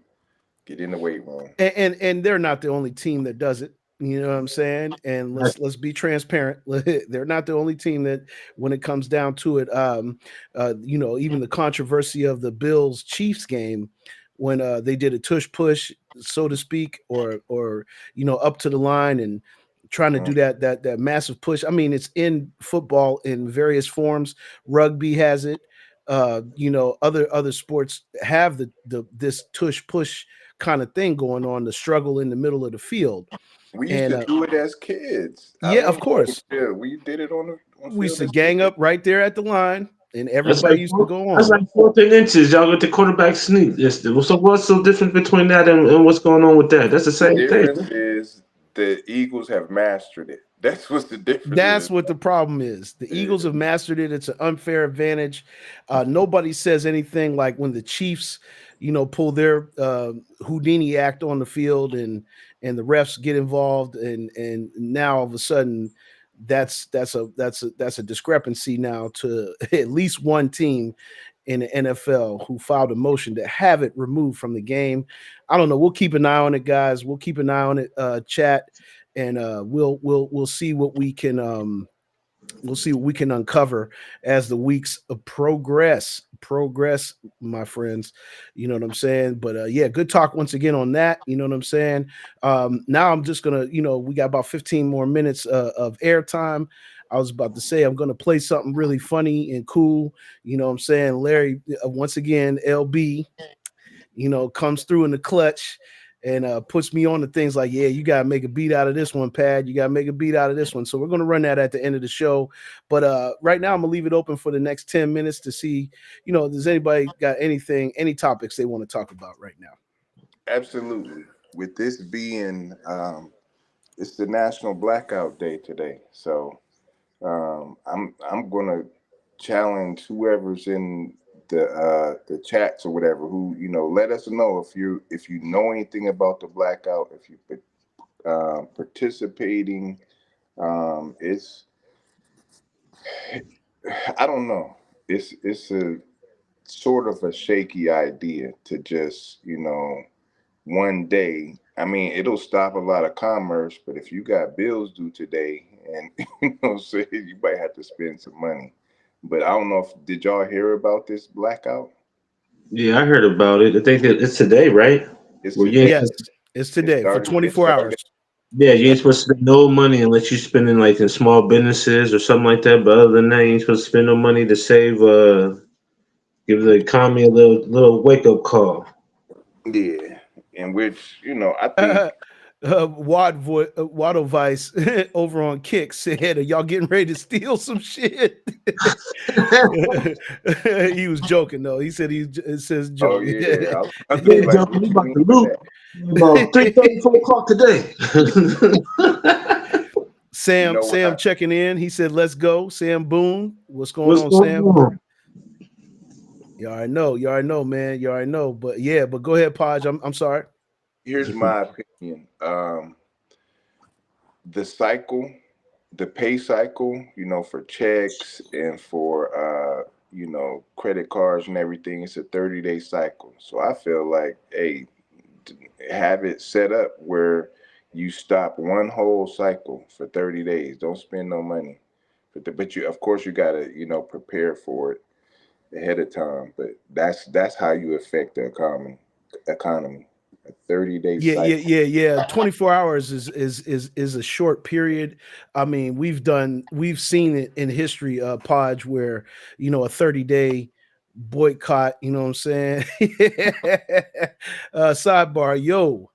Get in the weight room. And they're not the only team that does it. You know what I'm saying? And let's be transparent. They're not the only team that, when it comes down to it, even the controversy of the Bills Chiefs game when they did a tush push, so to speak, or up to the line and trying to do that massive push. I mean, it's in football in various forms. Rugby has it. Other sports have this tush push kind of thing going on, the struggle in the middle of the field. We used to do it as kids. Of course. Yeah, we did it on we used to gang up right there at the line, and everybody used to go on. That's like 14 inches. Y'all get the quarterback sneak. So what's so different between that and what's going on with that? That's the same thing. The difference is the Eagles have mastered it. That's what the difference That's is. what the problem is. The Eagles have mastered it. It's an unfair advantage. Nobody says anything like when the Chiefs, pull their Houdini act on the field and the refs get involved, and now all of a sudden that's a discrepancy now to at least one team in the NFL who filed a motion to have it removed from the game. I don't know. We'll keep an eye on it, guys. We'll keep an eye on it, chat, and we'll see what we can uncover as the weeks progress, my friends. You know what I'm saying? But good talk once again on that. You know what I'm saying? Now I'm just gonna, we got about 15 more minutes of airtime. I was about to say I'm gonna play something really funny and cool. You know what I'm saying? Larry, once again, LB, comes through in the clutch and puts me on to things like, you got to make a beat out of this one, Pad. You got to make a beat out of this one. So we're going to run that at the end of the show. But right now, I'm going to leave it open for the next 10 minutes to see, does anybody got any topics they want to talk about right now? Absolutely. With this being, it's the National Blackout Day today. So I'm going to challenge whoever's in the chats or whatever, who let us know if you know anything about the blackout, if you participating. It's I don't know. It's a sort of a shaky idea to just one day. I mean, it'll stop a lot of commerce, but if you got bills due today, and say you might have to spend some money. But I don't know did y'all hear about this blackout? Yeah, I heard about it. I think it's today, right? Yes, it's today for 24 hours. Yeah, you ain't supposed to spend no money unless you're spending like in small businesses or something like that. But other than that, you ain't supposed to spend no money to save. Give the economy a little wake up call. Yeah, in which I think Waddle Vice over on Kick said, "Are y'all getting ready to steal some shit?" He was joking though. He said it says Oh joke. yeah, I Yeah, think like, Joe, what we you about mean to by loot that? about 3:30, 4 o'clock today. Sam You know what? checking in. He said, "Let's go." Sam Boone, what's going What's on, going Sam? on? You already know, man. You already know. But yeah, but go ahead, Podge. I'm sorry. Here's my opinion. The cycle, the pay cycle, for checks and for credit cards and everything, it's a 30-day cycle. So I feel like, hey, have it set up where you stop one whole cycle for 30 days. Don't spend no money. But you, of course, you gotta, prepare for it ahead of time. But that's how you affect the economy. A 30-day cycle. Yeah. 24 hours is a short period. I mean, we've seen it in history, Podge, where a 30-day boycott, you know what I'm saying? Sidebar, yo.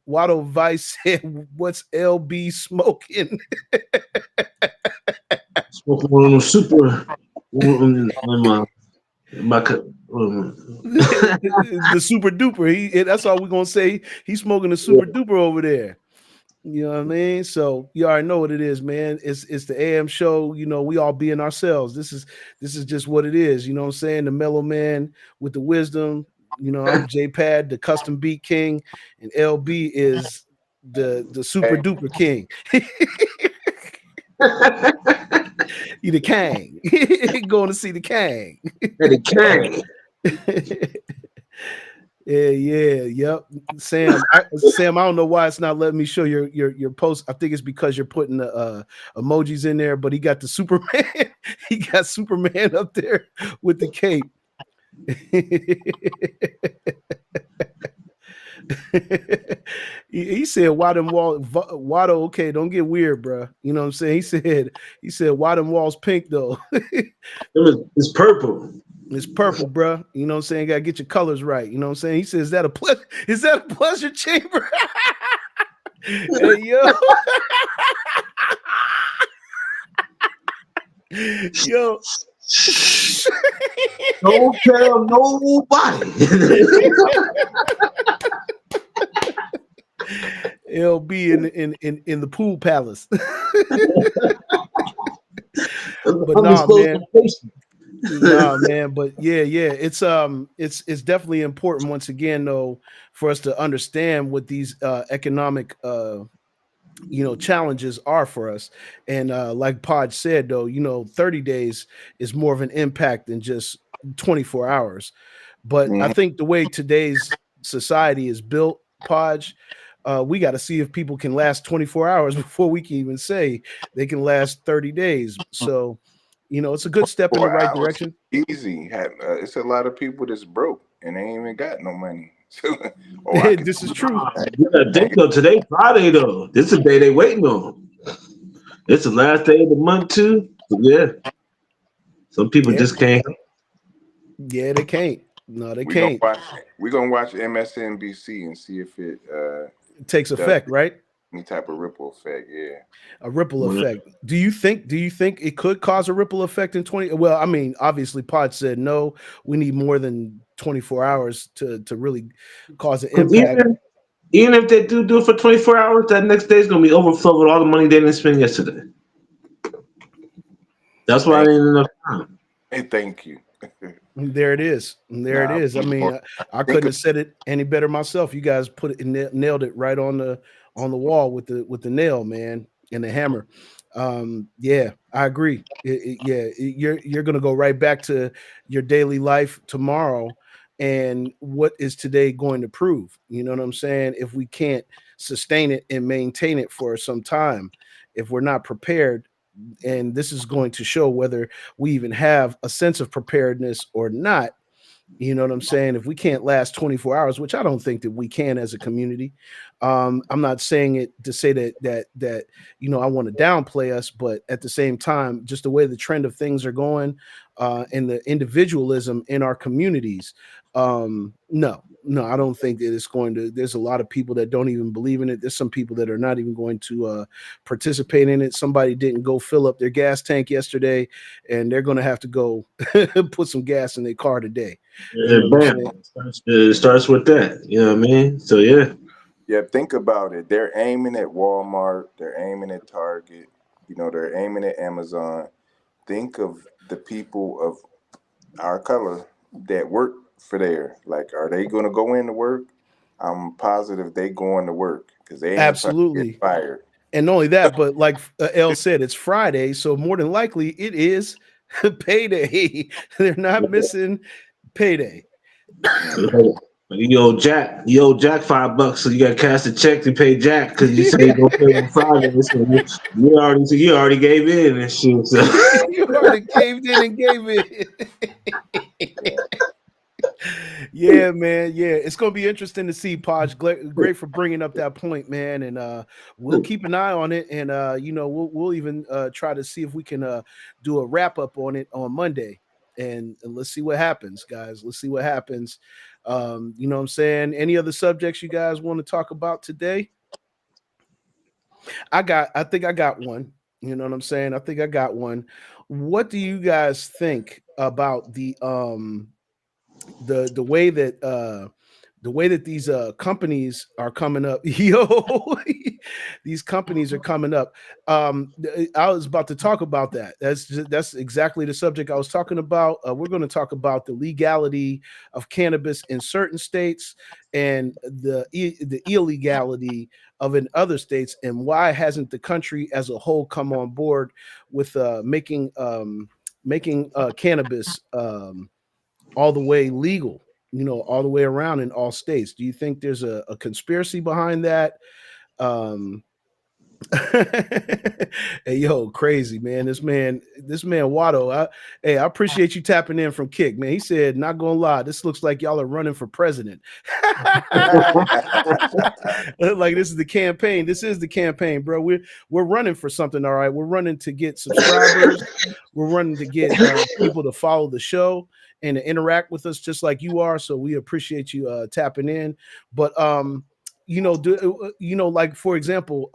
Waddle Vice said, "What's LB smoking?" Smoking one of them super. The super duper. That's all we're gonna say. He's smoking the super duper over there. You know what I mean? So you already know what it is, man. It's the AM show. We all being ourselves. This is just what it is. You know what I'm saying? The mellow man with the wisdom. I'm J-Pad, the custom beat king, and LB is the super duper king. You the king. Going to see the king. The king. Yep. Sam, I don't know why it's not letting me show your post. I think it's because you're putting the emojis in there, but he got the Superman. He got Superman up there with the cape. He said, "Why them walls, Watto? Okay, don't get weird, bro. You know what I'm saying?" He said, "Why them walls pink though?" It's purple. It's purple, bro. You know what I'm saying? Gotta get your colors right. You know what I'm saying? He says, "Is that a pleasure chamber?" Hey, yo. Yo. Don't tell nobody. LB in the pool palace. But nah, man. But yeah, it's definitely important once again, though, for us to understand what these economic challenges are for us. And like Podge said, though, 30 days is more of an impact than just 24 hours. But I think the way today's society is built, Podge, we got to see if people can last 24 hours before we can even say they can last 30 days. So, it's a good step in the right direction. Easy. It's a lot of people that's broke and they ain't even got no money. This is true. You gotta think though, today Friday though. This is the day they waiting on. It's the last day of the month too. So yeah. Some people just can't. Yeah, they can't. No, they can't. We're gonna watch MSNBC and see if it takes effect, right? Any type of ripple effect, yeah. A ripple effect. Do you think it could cause a ripple effect in 20? Well, I mean, obviously Pod said no, we need more than 24 hours to really cause an impact. Even if they do it for 24 hours, that next day is gonna be overflow with all the money they didn't spend yesterday. That's why I didn't enough time. Hey, thank you. There it is. It is. I mean, I couldn't have said it any better myself. You guys put it nailed it right on the wall with the nail, man, and the hammer. Yeah, I agree. You're gonna go right back to your daily life tomorrow. And what is today going to prove? You know what I'm saying? If we can't sustain it and maintain it for some time, if we're not prepared, and this is going to show whether we even have a sense of preparedness or not. You know what I'm saying? If we can't last 24 hours, which I don't think that we can as a community, I'm not saying it to say that I want to downplay us, but at the same time, just the way the trend of things are going, and the individualism in our communities, no, I don't think that it's going to. There's a lot of people that don't even believe in it. There's some people that are not even going to participate in it. Somebody didn't go fill up their gas tank yesterday, and they're going to have to go put some gas in their car today. Yeah, bam. It starts with that. You know what I mean? So yeah. Yeah, think about it. They're aiming at Walmart. They're aiming at Target. They're aiming at Amazon. Think of the people of our color that work for there. Like, are they going to go into work? I'm positive they going to work because they ain't Absolutely get fired. And not only that, but like L said, it's Friday, so more than likely it is payday. They're not missing payday. You owe Jack $5, so you got to cash the check to pay Jack because you say you're gonna pay on Friday. So you already gave in and shit. So. You already caved in and gave it. Yeah, man. Yeah, it's gonna be interesting to see, Podge. Great for bringing up that point, man. And we'll keep an eye on it, and we'll even try to see if we can do a wrap up on it on Monday, and let's see what happens, guys. Let's see what happens. You know what I'm saying? Any other subjects you guys want to talk about today? I think I got one. You know what I'm saying? I think I got one. What do you guys think about the way that these companies are coming up? These companies are coming up. I was about to talk about that. That's exactly the subject I was talking about. We're going to talk about the legality of cannabis in certain states and the illegality of in other states, and why hasn't the country as a whole come on board with making cannabis all the way legal, all the way around in all states? Do you think there's a conspiracy behind that? Hey, yo, crazy, man. This man Watto. I appreciate you tapping in from Kick, man. He said, not gonna lie, this looks like y'all are running for president. Like this is the campaign. This is the campaign, bro. We're running for something. All right, we're running to get subscribers. We're running to get people to follow the show and to interact with us just like you are. So we appreciate you tapping in. But like for example,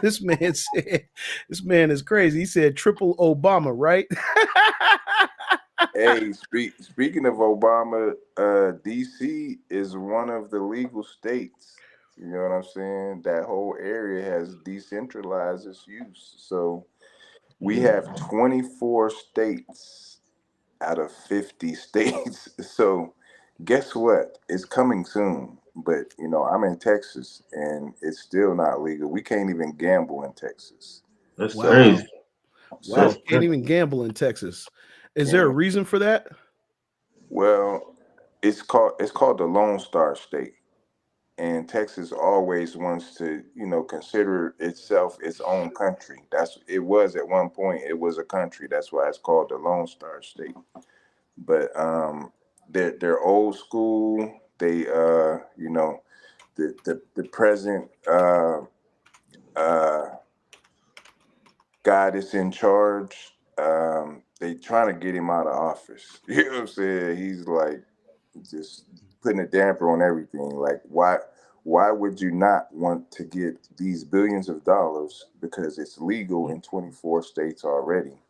this man is crazy. He said triple Obama, right? Hey, speaking of Obama, DC is one of the legal states. You know what I'm saying? That whole area has decentralized its use. So we have 24 states out of 50 states. So guess what? It's coming soon. But, I'm in Texas, and it's still not legal. We can't even gamble in Texas. That's crazy. Wow, can't even gamble in Texas. Is there a reason for that? Well, it's called the Lone Star State. And Texas always wants to, consider itself its own country. It was at one point, it was a country. That's why it's called the Lone Star State. But they're old school. They the present guy that's in charge, they trying to get him out of office. You know what I'm saying? He's like just putting a damper on everything. Like, why would you not want to get these billions of dollars because it's legal in 24 states already?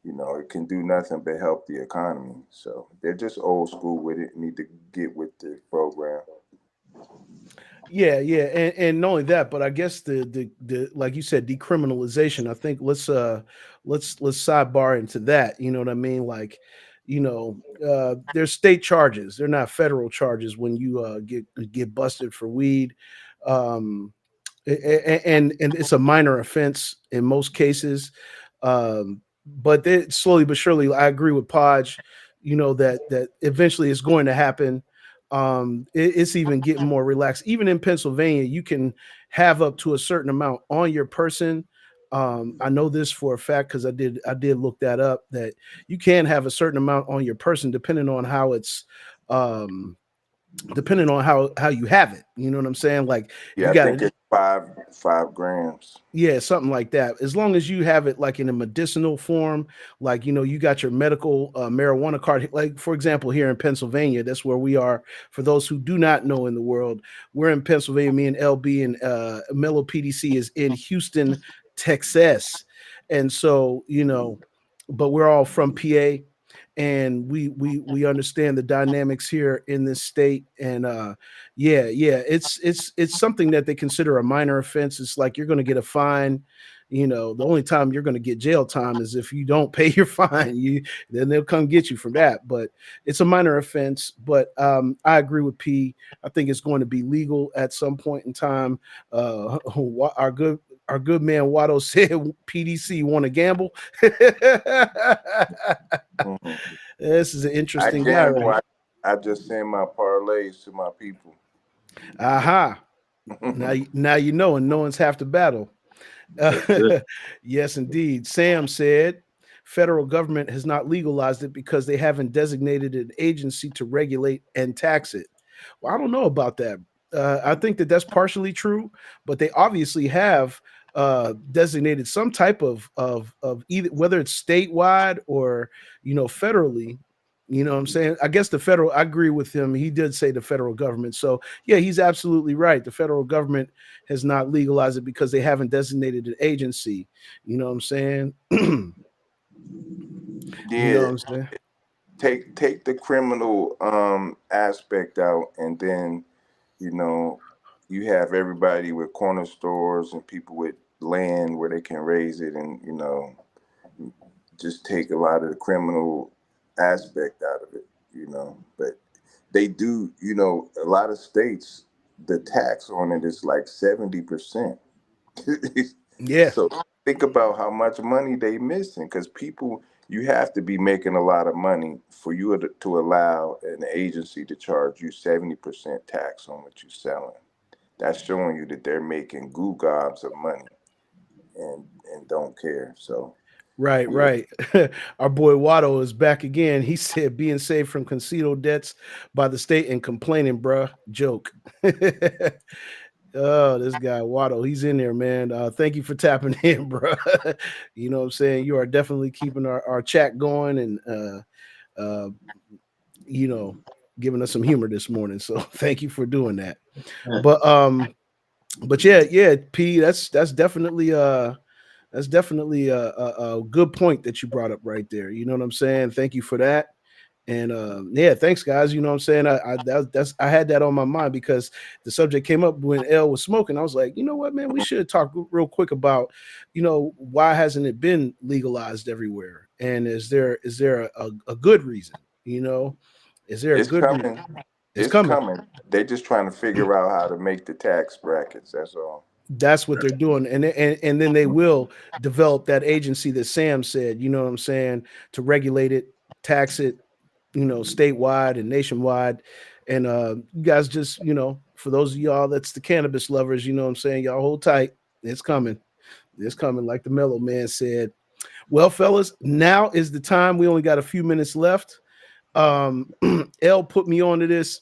It can do nothing but help the economy. So they're just old school with it. Need to get with the program. Yeah, and not only that, but I guess the like you said, decriminalization. I think let's sidebar into that. You know what I mean? Like, there's state charges. They're not federal charges when you get busted for weed, and it's a minor offense in most cases. But they, slowly but surely, I agree with Podge. That eventually it's going to happen. It's even getting more relaxed. Even in Pennsylvania, you can have up to a certain amount on your person I know this for a fact because I did look that up, that you can have a certain amount on your person depending on how it's depending on how you have it. You know what I'm saying? Like Yeah, you I got think it's 5 grams. yeah, something like that. As long as you have it like in a medicinal form, like, you know, you got your medical marijuana card. Like, for example, here in Pennsylvania, that's where we are. For those who do not know in the world, we're in Pennsylvania. Me and LB and Mellow PDC is in Houston, Texas. And so, you know, but we're all from PA. And we understand the dynamics here in this state, and yeah, it's something that they consider a minor offense. It's like you're going to get a fine. You know, the only time you're going to get jail time is if you don't pay your fine. Then they'll come get you from that. But it's a minor offense. But I agree with P. I think it's going to be legal at some point in time. Our good man Watto said PDC want to gamble. This is an interesting guy. Right? I just send my parlays to my people. Aha. Now you know, and no one's half the battle. Yes, indeed. Sam said federal government has not legalized it because they haven't designated an agency to regulate and tax it. Well, I don't know about that. I think that that's partially true, but they obviously have designated some type of either, whether it's statewide or, you know, federally. You know what I'm saying? I guess the federal, I agree with him. He did say the federal government. So yeah, he's absolutely right. The federal government has not legalized it because they haven't designated an agency. You know what I'm saying? Yeah. You know what I'm saying? Take the criminal aspect out, and then, you know, you have everybody with corner stores and people with land where they can raise it, and, you know, just take a lot of the criminal aspect out of it, you know. But they do, you know, a lot of states, the tax on it is like 70%. Yeah. So think about how much money they missing, because people, you have to be making a lot of money for you to allow an agency to charge you 70% tax on what you're selling. That's showing you that they're making goo gobs of money and don't care. So right. Our boy Watto is back again. He said being saved from concealed debts by the state and complaining, bruh. Joke. Oh, this guy Watto, he's in there, man. Thank you for tapping in, bro. You know what I'm saying? You are definitely keeping our chat going and you know, giving us some humor this morning. So thank you for doing that. But yeah, P, that's definitely a good point that you brought up right there. You know what I'm saying? Thank you for that. And yeah, thanks guys. You know what I'm saying? I had that on my mind because the subject came up when L was smoking. I was like, you know what, man, we should talk real quick about, you know, why hasn't it been legalized everywhere? And is there a good reason? You know, is there a good reason? It's coming. They're just trying to figure out how to make the tax brackets. That's all. That's what they're doing, and then they will develop that agency that Sam said. You know what I'm saying? To regulate it, tax it, you know, statewide and nationwide. And you guys just, you know, for those of y'all that's the cannabis lovers, you know what I'm saying? Y'all hold tight. It's coming. It's coming, like the Mellow Man said. Well, fellas, now is the time. We only got a few minutes left. L put me onto this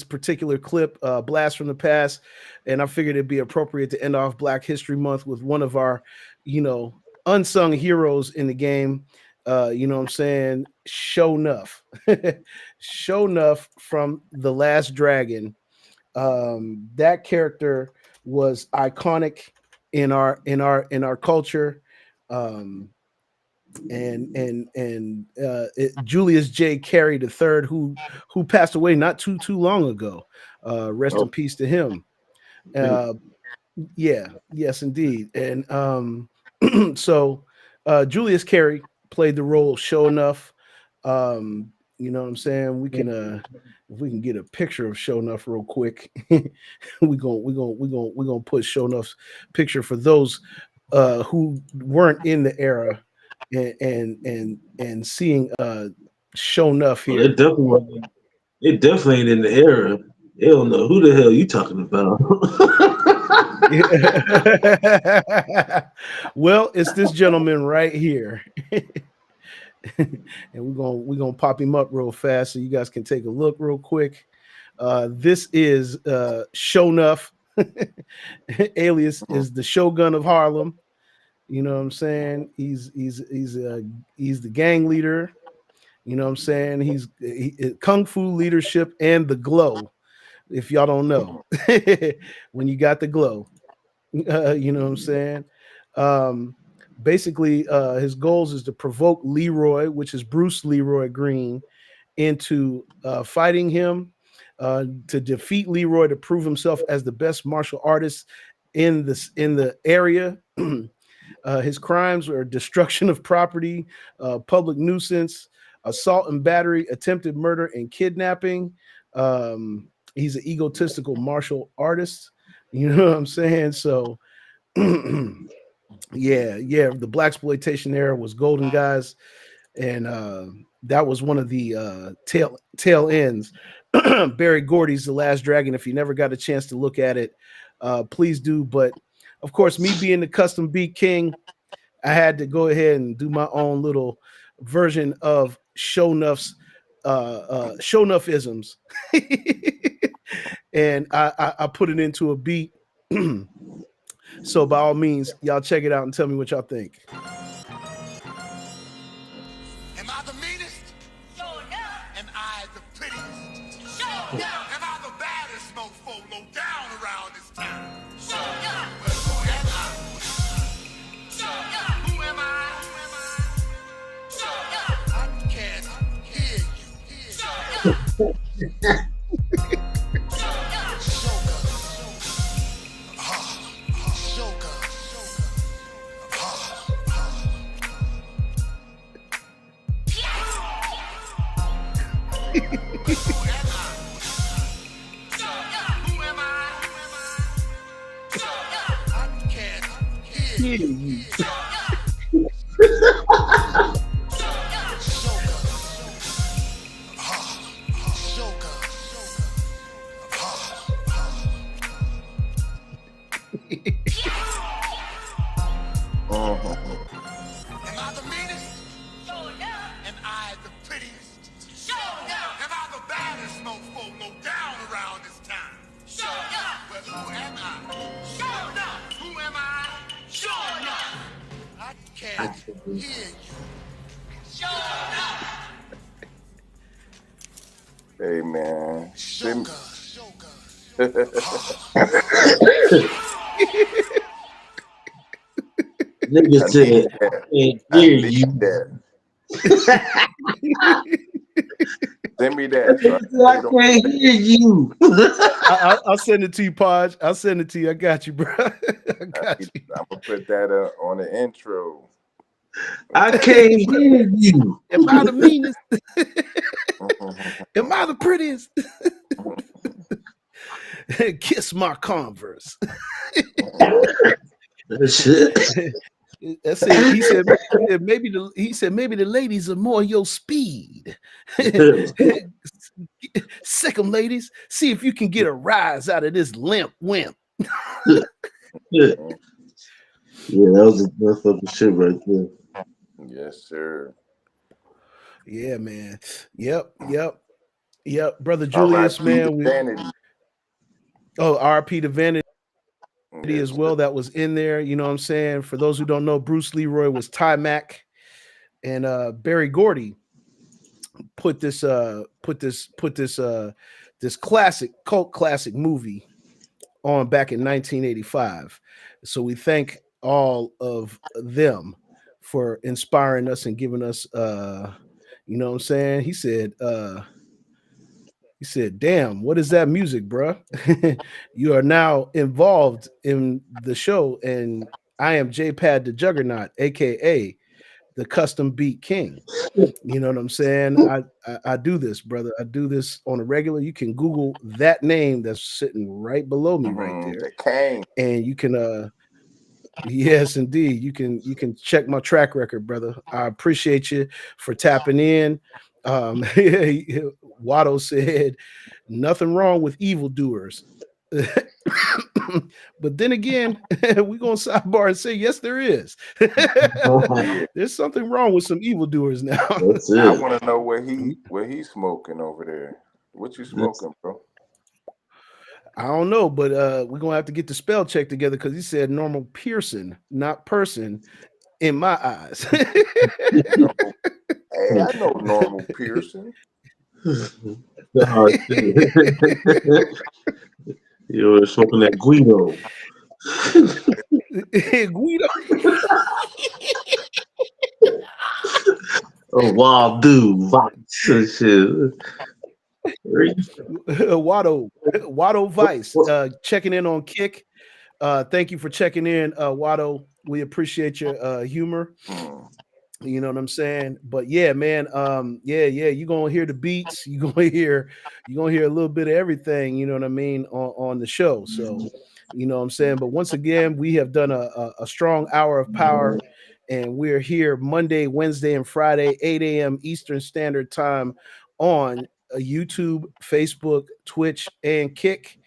particular clip, Blast from the Past, and I figured it'd be appropriate to end off Black History Month with one of our, you know, unsung heroes in the game. You know what I'm saying? Sho'nuff. Sho'nuff from The Last Dragon. That character was iconic in our culture. Julius J. Carey III, who passed away not too long ago. Rest in peace to him. Yeah, yes, indeed. And so Julius Carey played the role Sho'nuff. You know what I'm saying? We can if we can get a picture of Sho'nuff real quick. we're gonna put Sho'nuff's picture for those who weren't in the era and seeing Sho'nuff here. It definitely ain't in the era. They don't know who the hell you talking about. Well, it's this gentleman right here. And we're gonna pop him up real fast so you guys can take a look real quick. This is Shonuff, alias is the Shogun of Harlem. You know what I'm saying? He's the gang leader. You know what I'm saying? He's Kung Fu leadership and the glow. If y'all don't know, when you got the glow, you know what I'm saying? Basically, his goals is to provoke Leroy, which is Bruce Leroy Green, into fighting him, to defeat Leroy, to prove himself as the best martial artist in the area. His crimes are destruction of property, public nuisance, assault and battery, attempted murder, and kidnapping. He's an egotistical martial artist. You know what I'm saying? So, yeah, the blaxploitation era was golden, guys, and that was one of the tail ends. Barry Gordy's The Last Dragon. If you never got a chance to look at it, please do. But of course, me being the custom beat king, I had to go ahead and do my own little version of Shonuff's Shonuff-isms. And I put it into a beat. So by all means, y'all check it out and tell me what y'all think. Am I the meanest? Sure enough. Am I the prettiest? Sure enough. Am I the baddest mofo low down around this town? Sure enough. Well, who am I? Sure enough. Who am I? Sure enough. I can't hear you. Sure enough. Hey man, Nigga said, "Can't hear you." Send me that. I can't hear you. I'll send it to you, Podge. I'll send it to you. I got you, bro. I got you. I'm gonna put that on the intro. I can't hear you. Am I the meanest? Am I the prettiest? Kiss my Converse. That's it. He said maybe the ladies are more your speed. Second, ladies, see if you can get a rise out of this limp wimp. Yeah, that was enough of the shit right there. Yes, sir. Yeah, man. Yep. Brother Julius, man. RP to Vanity as well. That was in there. You know what I'm saying? For those who don't know, Bruce Leroy was Ty Mac, and Barry Gordy put this cult classic movie on back in 1985. So we thank all of them for inspiring us and giving us you know what I'm saying? He said, damn, what is that music, bro? You are now involved in the show, and I am J-Pad the Juggernaut, aka the Custom Beat King. You know what I'm saying? I do this, brother. I do this on a regular. You can Google that name that's sitting right below me right there. The King. And you can yes, indeed. You can check my track record, brother. I appreciate you for tapping in. Watto said, nothing wrong with evildoers. But then again, we're gonna sidebar and say yes, there is. There's something wrong with some evildoers now. That's I it. want to know where he's smoking over there. What you smoking, bro? I don't know, but we're gonna have to get the spell check together because he said normal Pearson, not person, in my eyes. Hey, I know normal Pearson. You're smoking that Guido. Guido. Oh, wild dude. Shit. Watto Vice checking in on Kick. Thank you for checking in, Watto. We appreciate your humor. You know what I'm saying? But yeah, man, you're gonna hear the beats, you're gonna hear a little bit of everything, you know what I mean, on the show. So you know what I'm saying. But once again, we have done a strong hour of power, and we're here Monday, Wednesday, and Friday, 8 a.m. Eastern Standard Time on YouTube, Facebook, Twitch, and Kick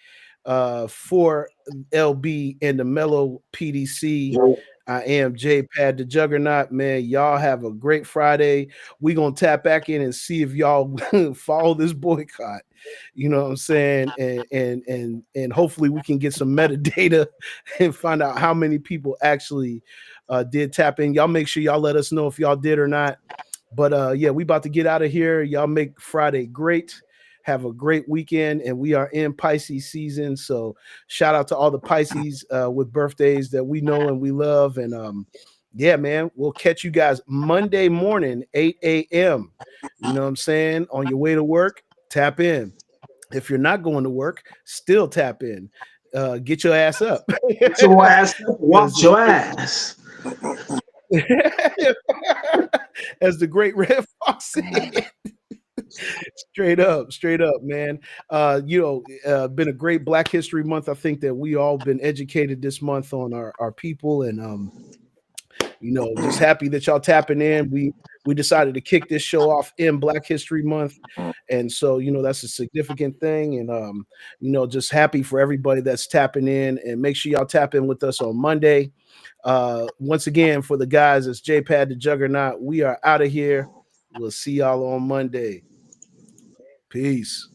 for LB and the Mellow PDC. I am J-Pad the Juggernaut, man. Y'all have a great Friday. We're gonna tap back in and see if y'all follow this boycott. You know what I'm saying? And hopefully we can get some metadata and find out how many people actually did tap in. Y'all make sure y'all let us know if y'all did or not. But yeah, we about to get out of here. Y'all make Friday great. Have a great weekend, and we are in Pisces season. So shout out to all the Pisces with birthdays that we know and we love. And yeah, man, we'll catch you guys Monday morning, 8 a.m. You know what I'm saying? On your way to work, tap in. If you're not going to work, still tap in. Get your ass up. Get your ass up. Watch your ass. As the great Red Fox said. Straight up, man. Been a great Black History Month. I think that we all been educated this month on our people, and just happy that y'all tapping in. We decided to kick this show off in Black History Month, and so that's a significant thing, and just happy for everybody that's tapping in, and make sure y'all tap in with us on Monday. Once again, for the guys, it's J-Pad the Juggernaut. We are out of here. We'll see y'all on Monday. Peace.